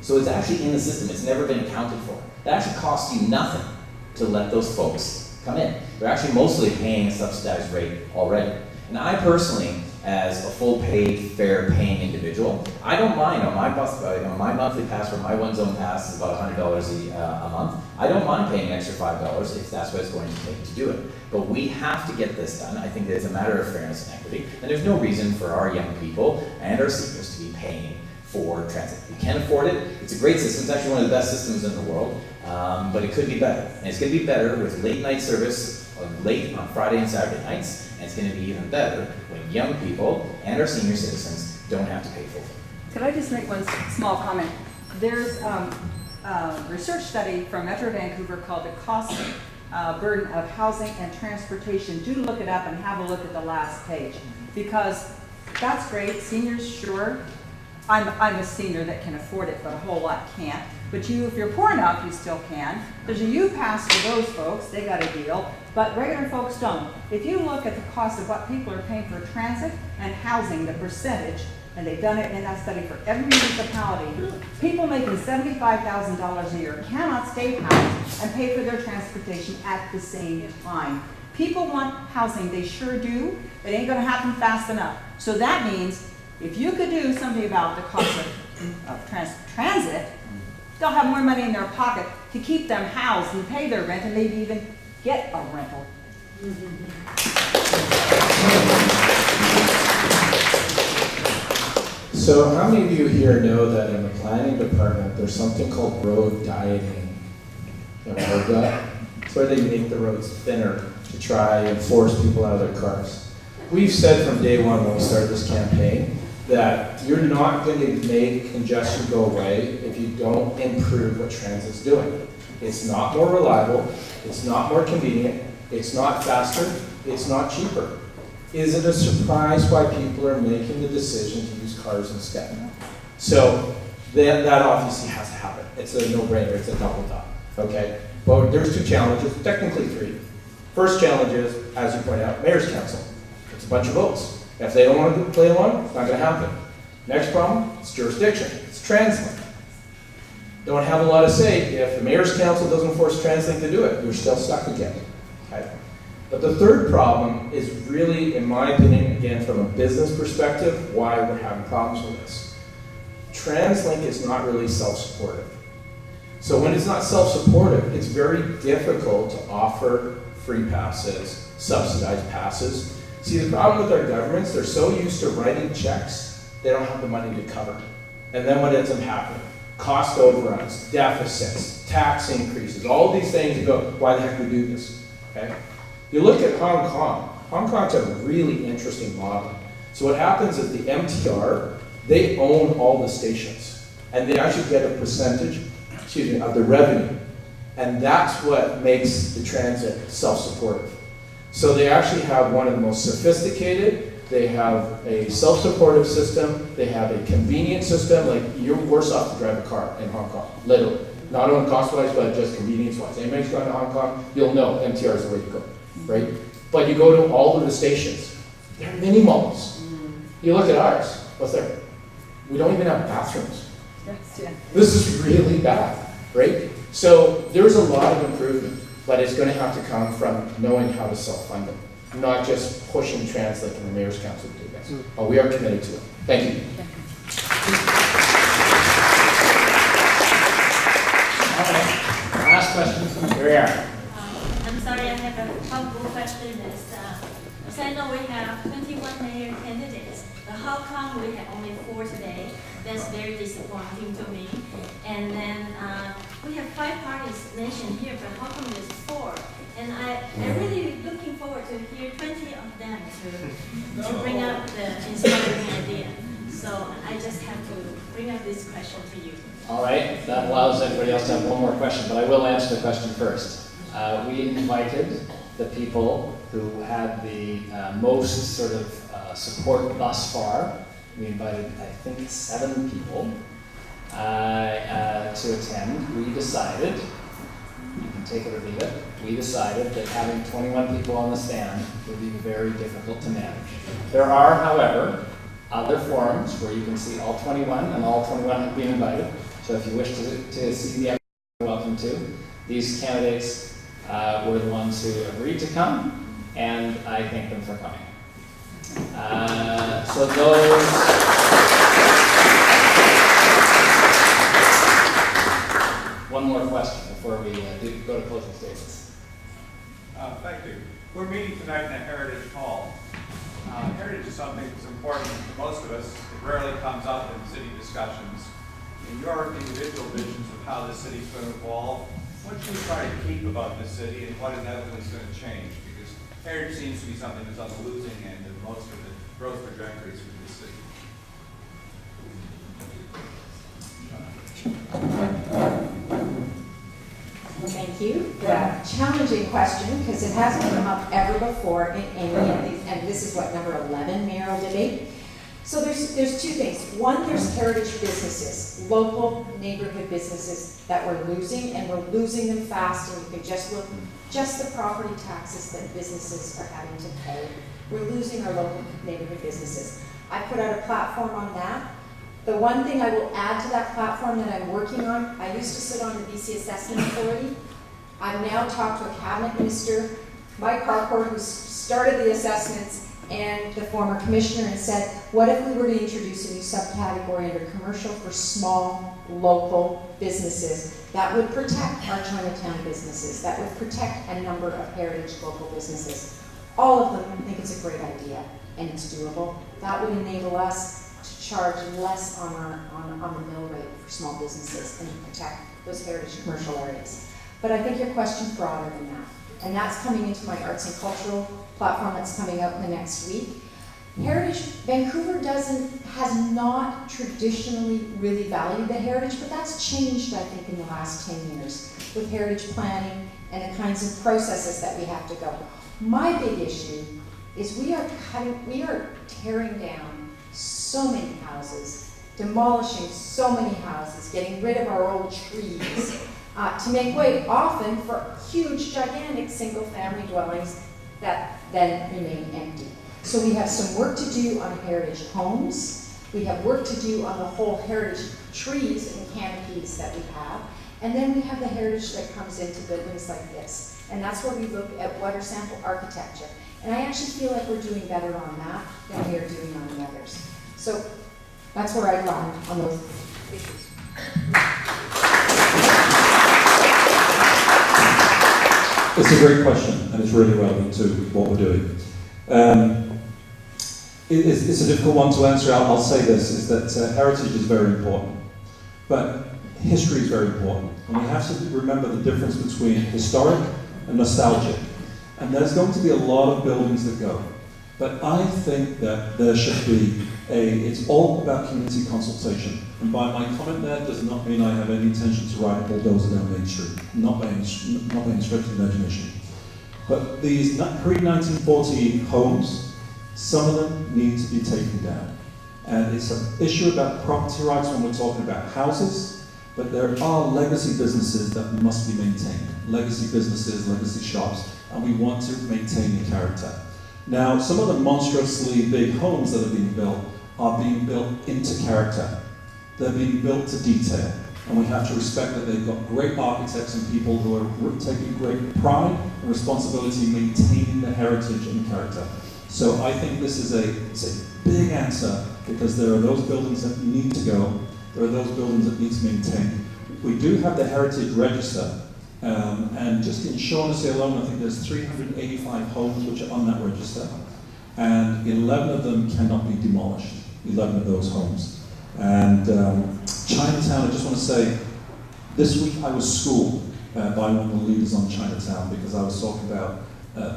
So it's actually in the system. It's never been accounted for. It actually costs you nothing to let those folks come in. They're actually mostly paying a subsidized rate already. And I personally, as a full paid, fare paying individual, I don't mind on my bus, my monthly pass for my one zone pass is about $100 a month. I don't mind paying an extra $5 if that's what it's going to take to do it. But we have to get this done. I think that it's a matter of fairness and equity, and there's no reason for our young people and our seniors to be paying for transit. We can afford it. It's a great system. It's actually one of the best systems in the world, but it could be better. And it's going to be better with late night service, late on Friday and Saturday nights, and it's going to be even better when young people and our senior citizens don't have to pay full fare. Could I just make one small comment? There's a research study from Metro Vancouver called The Cost Burden of Housing and Transportation. Do look it up and have a look at the last page, because that's great. Seniors, sure. I'm a senior that can afford it, but a whole lot can't. But if you're poor enough, you still can. There's a U-Pass for those folks, they got a deal, but regular folks don't. If you look at the cost of what people are paying for transit and housing, the percentage, and they've done it in that study for every municipality, people making $75,000 a year cannot stay housed and pay for their transportation at the same time. People want housing, they sure do. It ain't gonna happen fast enough. So that means if you could do something about the cost of transit, they'll have more money in their pocket to keep them housed and pay their rent and maybe even get a rental. So how many of you here know that in the planning department, there's something called road dieting? You ever heard that? It's where they make the roads thinner to try and force people out of their cars. We've said from day one when we started this campaign that you're not going to make congestion go away if you don't improve what transit's doing. It's not more reliable, it's not more convenient, it's not faster, it's not cheaper. Is it a surprise why people are making the decision to use cars instead? So that obviously has to happen. It's a no-brainer, it's a double top, okay? But there's two challenges, technically three. First challenge is, as you point out, Mayor's Council. It's a bunch of votes. If they don't want to play along, it's not going to happen. Next problem, it's jurisdiction. It's TransLink. Don't have a lot of say. If the Mayor's Council doesn't force TransLink to do it, you're still stuck again. Okay? But the third problem is really, in my opinion, again, from a business perspective, why we're having problems with this. TransLink is not really self-supportive. So when it's not self-supportive, it's very difficult to offer free passes, subsidized passes. See, the problem with our governments, they're so used to writing checks, they don't have the money to cover. And then what ends up happening? Cost overruns, deficits, tax increases, all these things, you go, why the heck do we do this? Okay? You look at Hong Kong. Hong Kong's a really interesting model. So what happens is the MTR, they own all the stations. And they actually get a percentage, of the revenue. And that's what makes the transit self-supportive. So they actually have one of the most sophisticated, they have a self-supportive system, they have a convenient system, like you're worse off to drive a car in Hong Kong, literally. Not only cost-wise, but just convenience-wise. Anybody's gone to Hong Kong, you'll know MTR is the way to go, right? But you go to all of the stations, they're mini malls. You look at ours, what's there? We don't even have bathrooms. Yes, yeah. This is really bad, right? So there's a lot of improvement. But it's going to have to come from knowing how to self-fund it, not just pushing TransLink and the Mayor's Council to do this. But we are committed to it. Thank you. All right, last question from Mayoral. I'm sorry I have a couple questions. As I know we have 21 mayor candidates, but how come we have only 4 today? That's very disappointing to me. And then we have 5 parties mentioned here, but how come there's 4? And I'm really looking forward to hear 20 of them to bring up the inspiring idea. So I just have to bring up this question to you. All right, that allows everybody else to have one more question, but I will answer the question first. We invited the people who had the most sort of support thus far. We invited, I think, 7 people to attend. We decided, you can take it or leave it, we decided that having 21 people on the stand would be very difficult to manage. There are, however, other forums where you can see all 21, and all 21 have been invited. So if you wish to see the episode, you're welcome to. These candidates were the ones who agreed to come, and I thank them for coming. So those... One more question before we go to closing statements. Thank you. We're meeting tonight in the Heritage Hall. Heritage is something that's important to most of us. It rarely comes up in city discussions. In your individual visions of how the city's going to evolve, what should we try to keep about this city and what inevitably is going to change? Because heritage seems to be something that's on the losing end of most of the growth trajectories for this city. Thank you. Yeah, challenging question because it hasn't come up ever before in any of these, and this is what, number 11 mayoral debate. So there's 2 things. One, there's heritage businesses, local neighborhood businesses that we're losing, and we're losing them fast, and you can just look, just the property taxes that businesses are having to pay. We're losing our local neighborhood businesses. I put out a platform on that. The one thing I will add to that platform that I'm working on, I used to sit on the BC Assessment Authority. I've now talked to a cabinet minister, Mike Harcourt, who started the assessments, and the former commissioner, and said, what if we were to introduce a new subcategory under commercial for small local businesses that would protect our Chinatown businesses, that would protect a number of heritage local businesses. All of them think it's a great idea, and it's doable. That would enable us to charge less on the mill rate for small businesses and to protect those heritage commercial areas. But I think your question's broader than that. And that's coming into my arts and cultural platform that's coming out in the next week. Heritage, Vancouver has not traditionally really valued the heritage, but that's changed, I think, in the last 10 years with heritage planning and the kinds of processes that we have to go. My big issue is we are tearing down so many houses, demolishing so many houses, getting rid of our old trees, to make way often for huge, gigantic single-family dwellings that then remain empty. So we have some work to do on heritage homes. We have work to do on the whole heritage trees and canopies that we have. And then we have the heritage that comes into buildings like this. And that's where we look at water sample architecture. And I actually feel like we're doing better on that than we are doing on the others. So that's where I lie on those issues. It's a great question, and it's really relevant to what we're doing. It's a difficult one to answer. I'll say this, is that heritage is very important, but history is very important. And we have to remember the difference between historic and nostalgic. And there's going to be a lot of buildings that go. But I think that there should be it's all about community consultation. And by my comment there does not mean I have any intention to ride a bulldozer down Main Street, not by any stretch of the imagination. But these pre-1940 homes, some of them need to be taken down. And it's an issue about property rights when we're talking about houses, but there are legacy businesses that must be maintained. Legacy businesses, legacy shops, and we want to maintain the character. Now, some of the monstrously big homes that are being built into character. They're being built to detail, and we have to respect that they've got great architects and people who are taking great pride and responsibility in maintaining the heritage and character. So I think this is a big answer, because there are those buildings that need to go, there are those buildings that need to maintain. We do have the Heritage Register, And just in Shauna alone, I think there's 385 homes which are on that register, and 11 of them cannot be demolished, 11 of those homes. And Chinatown, I just want to say, this week I was schooled by one of the leaders on Chinatown, because I was talking about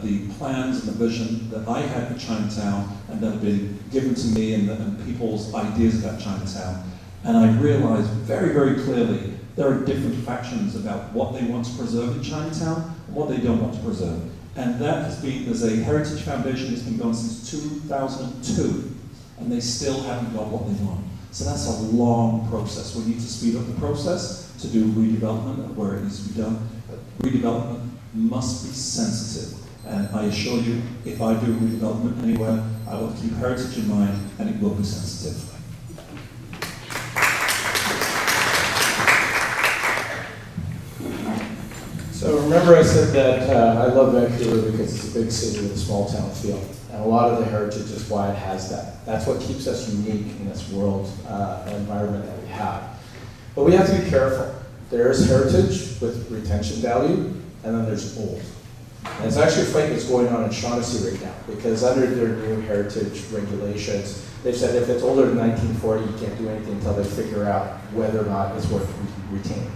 the plans and the vision that I had for Chinatown and that had been given to me and people's ideas about Chinatown. And I realized very, very clearly there are different factions about what they want to preserve in Chinatown and what they don't want to preserve. And that has been, there's a Heritage Foundation that's been going since 2002, and they still haven't got what they want. So that's a long process. We need to speed up the process to do redevelopment of where it needs to be done. But redevelopment must be sensitive. And I assure you, if I do redevelopment anywhere, I will keep heritage in mind, and it will be sensitive. So remember I said that I love Vancouver because it's a big city with a small town feel. And a lot of the heritage is why it has that. That's what keeps us unique in this world environment that we have. But we have to be careful. There is heritage with retention value, and then there's old. And it's actually a fight that's going on in Shauna right now, because under their new heritage regulations, they've said if it's older than 1940, you can't do anything until they figure out whether or not it's worth retaining.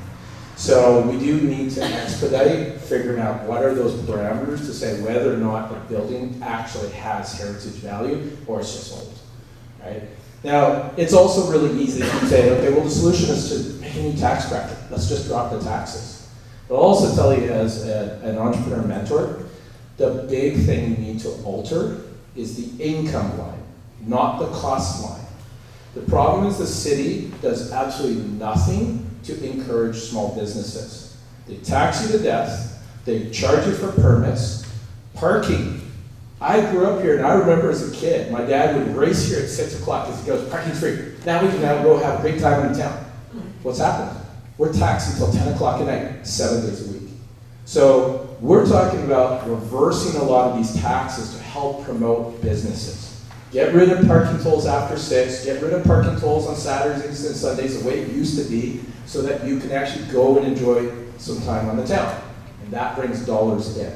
So we do need to expedite figuring out what are those parameters to say whether or not the building actually has heritage value or it's just old, right? Now, it's also really easy to say, okay, well, the solution is to make a new tax bracket. Let's just drop the taxes. But I'll also tell you as an entrepreneur mentor, the big thing you need to alter is the income line, not the cost line. The problem is the city does absolutely nothing to encourage small businesses. They tax you to death, they charge you for permits, parking. I grew up here and I remember as a kid, my dad would race here at 6 o'clock because he goes, parking's free. Now we can go have a great time in town. What's happened? We're taxed until 10 o'clock at night, 7 days a week. So we're talking about reversing a lot of these taxes to help promote businesses. Get rid of parking tolls after 6, get rid of parking tolls on Saturdays and Sundays the way it used to be, so that you can actually go and enjoy some time on the town. And that brings dollars in.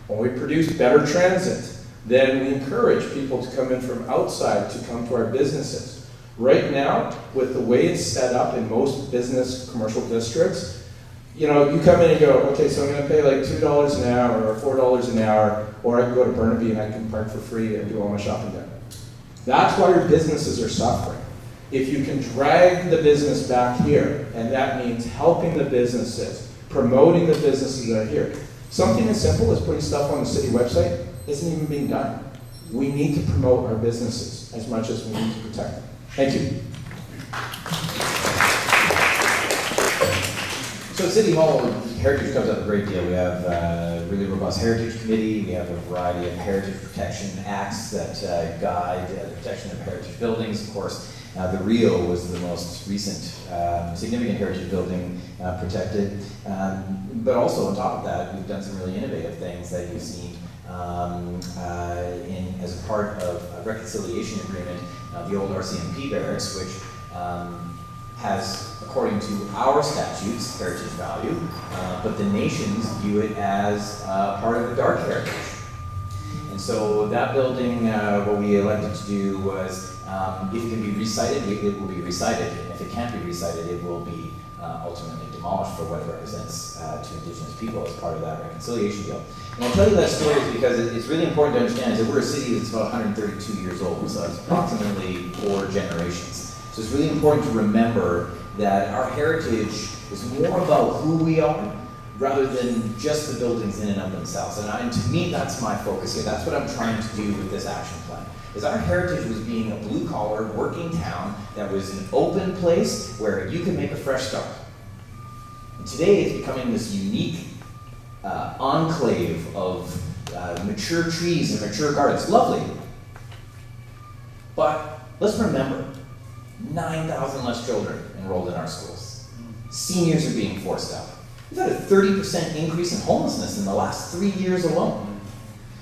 When we produce better transit, then we encourage people to come in from outside to come to our businesses. Right now, with the way it's set up in most business commercial districts, you know, you come in and go, okay, so I'm going to pay like $2 an hour or $4 an hour, or I can go to Burnaby and I can park for free and do all my shopping there. That's why your businesses are suffering. If you can drag the business back here, and that means helping the businesses, promoting the businesses that are here. Something as simple as putting stuff on the city website isn't even being done. We need to promote our businesses as much as we need to protect them. Thank you. So at City Hall, heritage comes up a great deal. We have a really robust heritage committee. We have a variety of heritage protection acts that guide the protection of heritage buildings. Of course, the Rio was the most recent significant heritage building protected. But also on top of that, we've done some really innovative things that you've seen as a part of a reconciliation agreement, the old RCMP barracks, which has, according to our statutes, heritage value, but the nations view it as part of a dark heritage. And so that building, what we elected to do was, if it can be recited, it will be recited. And if it can't be recited, it will be ultimately demolished for what it represents to Indigenous people as part of that reconciliation deal. And I'll tell you that story because it's really important to understand is that we're a city that's about 132 years old, so it's approximately 4 generations. So it's really important to remember that our heritage is more about who we are rather than just the buildings in and of themselves. And to me, that's my focus here. That's what I'm trying to do with this action plan. Is our heritage was being a blue-collar, working town that was an open place where you can make a fresh start. And today it's becoming this unique enclave of mature trees and mature gardens. Lovely. But let's remember, 9,000 less children enrolled in our schools. Seniors are being forced out. We've had a 30% increase in homelessness in the last 3 years alone.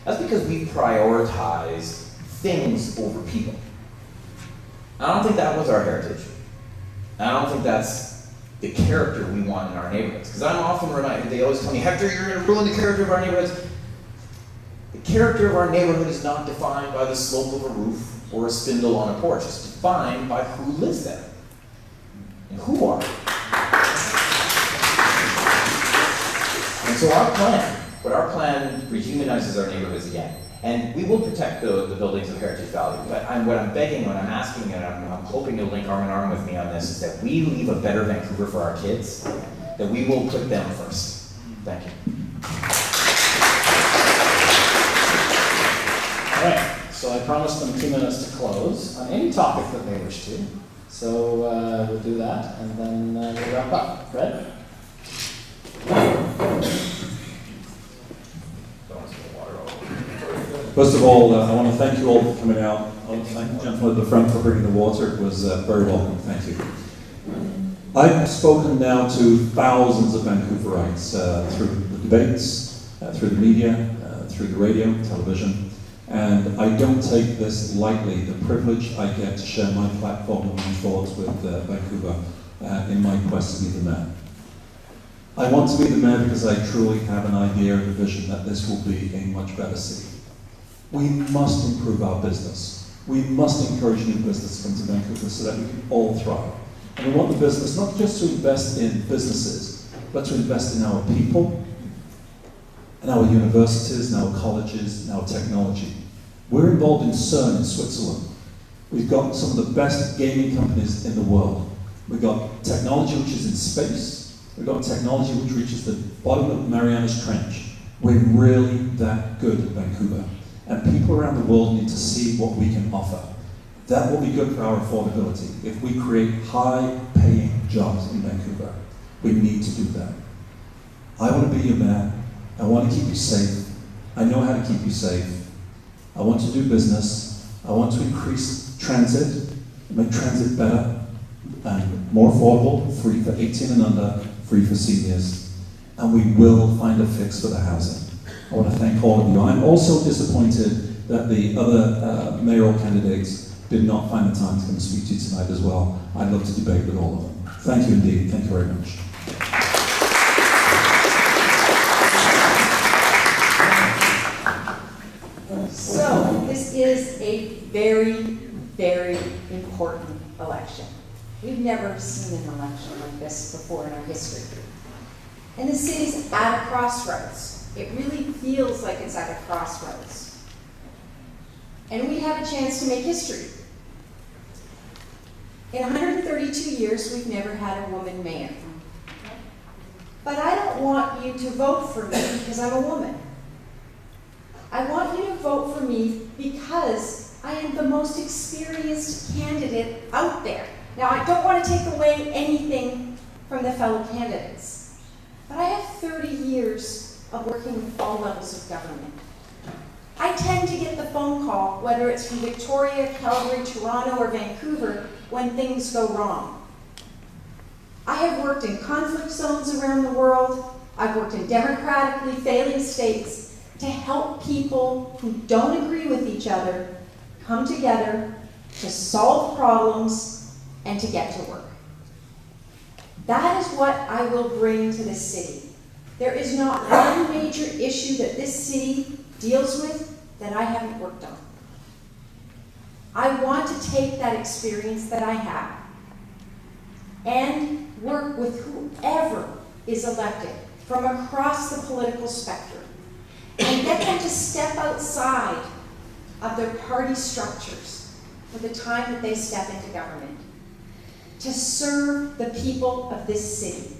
That's because we prioritize things over people. I don't think that was our heritage. I don't think that's the character we want in our neighborhoods. Because I'm often reminded, they always tell me, Hector, you're going to ruin the character of our neighborhoods. The character of our neighborhood is not defined by the slope of a roof or a spindle on a porch. It's defined by who lives there. And who are you? And so our plan rehumanizes our neighborhoods again. And we will protect the buildings of heritage value. But what I'm begging, what I'm asking, and I'm hoping you'll link arm in arm with me on this, is that we leave a better Vancouver for our kids, that we will put them first. Thank you. All right, so I promised them 2 minutes to close on any topic that they wish to. So we'll do that, and then we'll wrap up. Fred? First of all, I want to thank you all for coming out. I want to thank the gentleman at the front for bringing the water. It was very welcome. Thank you. I've spoken now to thousands of Vancouverites through the debates, through the media, through the radio, television, and I don't take this lightly, the privilege I get to share my platform and my thoughts with Vancouver in my quest to be the mayor. I want to be the mayor because I truly have an idea and a vision that this will be a much better city. We must improve our business. We must encourage new business to come to Vancouver so that we can all thrive. And we want the business not just to invest in businesses, but to invest in our people, in our universities, in our colleges, in our technology. We're involved in Chen in Switzerland. We've got some of the best gaming companies in the world. We've got technology which is in space. We've got technology which reaches the bottom of Mariana's Trench. We're really that good at Vancouver. And people around the world need to see what we can offer. That will be good for our affordability. If we create high-paying jobs in Vancouver, we need to do that. I want to be your mayor. I want to keep you safe. I know how to keep you safe. I want to do business. I want to increase transit, make transit better and more affordable, free for 18 and under, free for seniors. And we will find a fix for the housing. I want to thank all of you. I'm also disappointed that the other mayoral candidates did not find the time to come and speak to you tonight as well. I'd love to debate with all of them. Thank you indeed. Thank you very much. So, this is a very, very important election. We've never seen an election like this before in our history. And the city's at a crossroads. It really feels like it's at a crossroads. And we have a chance to make history. In 132 years, we've never had a woman mayor. But I don't want you to vote for me because I'm a woman. I want you to vote for me because I am the most experienced candidate out there. Now, I don't want to take away anything from the fellow candidates, but I have 30 years of working with all levels of government. I tend to get the phone call, whether it's from Victoria, Calgary, Toronto, or Vancouver, when things go wrong. I have worked in conflict zones around the world. I've worked in democratically failing states to help people who don't agree with each other come together to solve problems and to get to work. That is what I will bring to this city. There is not one major issue that this city deals with that I haven't worked on. I want to take that experience that I have and work with whoever is elected from across the political spectrum and get them to step outside of their party structures for the time that they step into government, to serve the people of this city.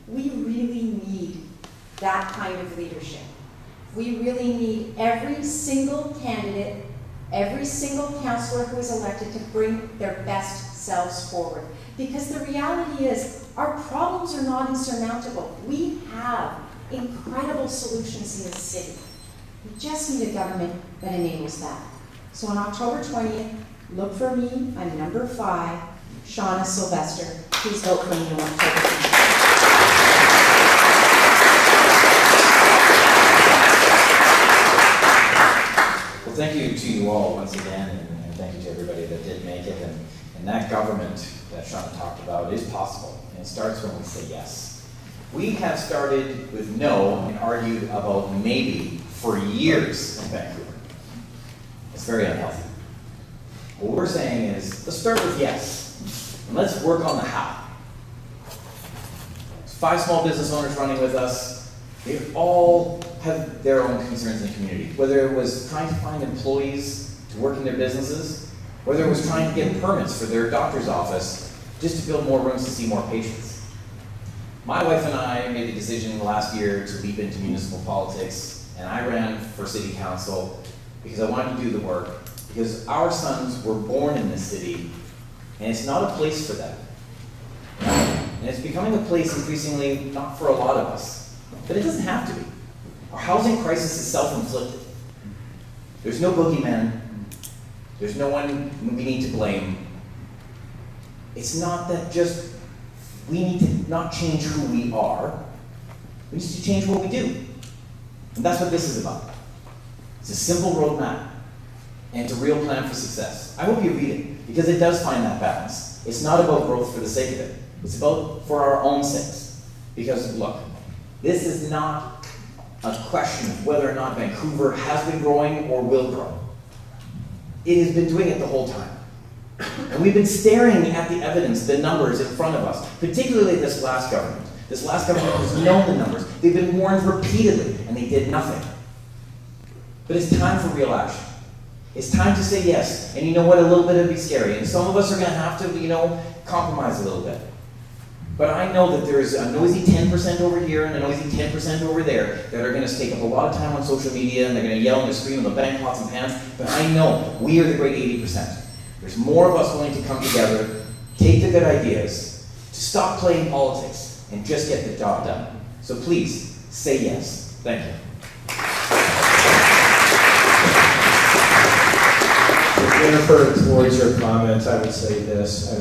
We really need that kind of leadership. We really need every single candidate, every single councillor who is elected to bring their best selves forward. Because the reality is, our problems are not insurmountable. We have incredible solutions in this city. We just need a government that enables that. So on October 20th, look for me. I'm number 5, Shauna Sylvester. Please vote for me on October 20th. Well, thank you to you all once again, and thank you to everybody that that did make it, and that government that Shauna talked about is possible, and it starts when we say yes. We have started with no and argued about maybe for years in Vancouver. It's very unhealthy. What we're saying is, let's start with yes, and let's work on the how. 5 small business owners running with us. They all have their own concerns in the community, whether it was trying to find employees to work in their businesses, whether it was trying to get permits for their doctor's office just to build more rooms to see more patients. My wife and I made the decision last year to leap into municipal politics, and I ran for city council because I wanted to do the work, because our sons were born in this city, and it's not a place for them. And it's becoming a place increasingly not for a lot of us, but it doesn't have to be. Our housing crisis is self-inflicted. There's no boogeyman. There's no one we need to blame. It's not that just we need to not change who we are. We need to change what we do. And that's what this is about. It's a simple roadmap, and it's a real plan for success. I hope you read it, because it does find that balance. It's not about growth for the sake of it. It's about for our own sakes. Because look, this is not a question of whether or not Vancouver has been growing or will grow. It has been doing it the whole time. And we've been staring at the evidence, the numbers in front of us, particularly this last government. This last government has known the numbers. They've been warned repeatedly, and they did nothing. But it's time for real action. It's time to say yes. And you know what? A little bit will be scary. And some of us are going to have to, compromise a little bit. But I know that there's a noisy 10% over here and a noisy 10% over there that are going to take up a lot of time on social media, and they're going to yell and scream and they'll bang pots and pans. But I know we are the great 80%. There's more of us willing to come together, take the good ideas, to stop playing politics, and just get the job done. So please, say yes. Thank you. Jennifer, towards your comments, I would say this.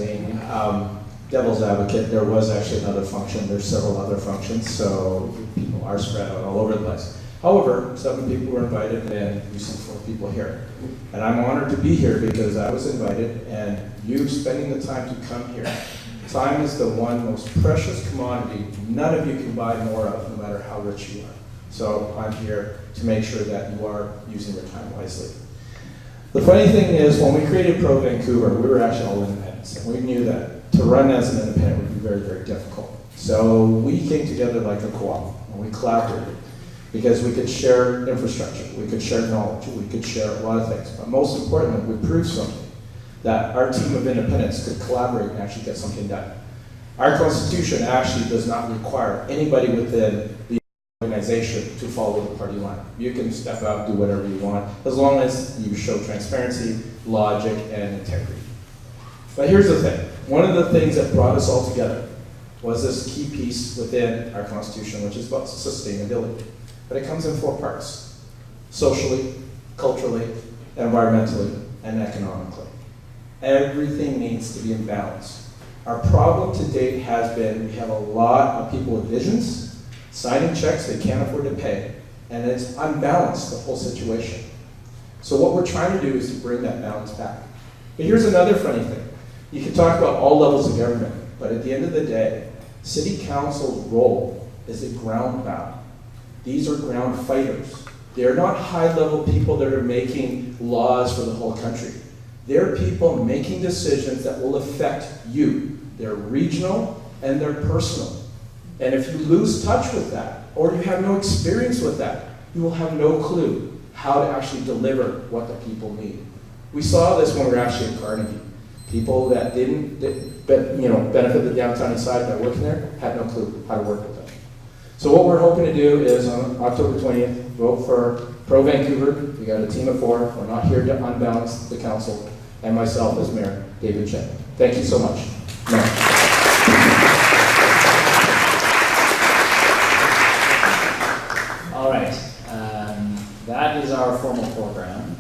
Devil's advocate, there was actually another function. There's several other functions, so people are spread out all over the place. However, 7 people were invited, and we sent 4 people here. And I'm honored to be here because I was invited, and you spending the time to come here. Time is the one most precious commodity none of you can buy more of, no matter how rich you are. So I'm here to make sure that you are using your time wisely. The funny thing is, when we created ProVancouver, we were actually all independents, and we knew that to run as an independent would be very, very difficult. So we came together like a co-op, and we collaborated, because we could share infrastructure, we could share knowledge, we could share a lot of things. But most importantly, we proved something, that our team of independents could collaborate and actually get something done. Our Constitution actually does not require anybody within the organization to follow the party line. You can step out, do whatever you want, as long as you show transparency, logic, and integrity. But here's the thing. One of the things that brought us all together was this key piece within our Constitution, which is about sustainability. But it comes in 4 parts: socially, culturally, environmentally, and economically. Everything needs to be in balance. Our problem to date has been we have a lot of people with visions, signing checks they can't afford to pay, and it's unbalanced, the whole situation. So what we're trying to do is to bring that balance back. But here's another funny thing. You can talk about all levels of government, but at the end of the day, City Council's role is a ground battle. These are ground fighters. They're not high-level people that are making laws for the whole country. They're people making decisions that will affect you. They're regional and they're personal. And if you lose touch with that, or you have no experience with that, you will have no clue how to actually deliver what the people need. We saw this when we were actually at Carnegie. People that didn't benefit the downtown east side by working there had no clue how to work with them. So what we're hoping to do is on October 20th, vote for ProVancouver. We got a team of 4. We're not here to unbalance the council, and myself as mayor, David Chen. Thank you so much. All right, that is our formal program.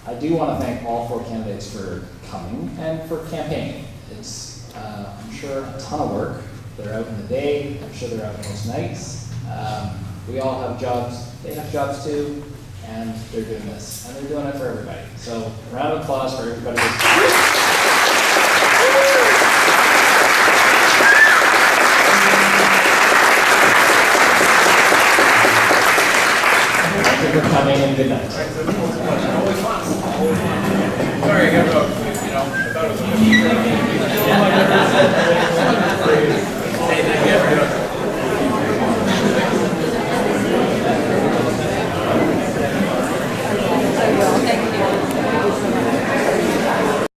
I do want to thank all 4 candidates for coming and for campaigning. It's, I'm sure, a ton of work. They're out in the day. I'm sure they're out most nights. We all have jobs. They have jobs too, and they're doing this. And they're doing it for everybody. So a round of applause for everybody. and good night. Sorry, I got to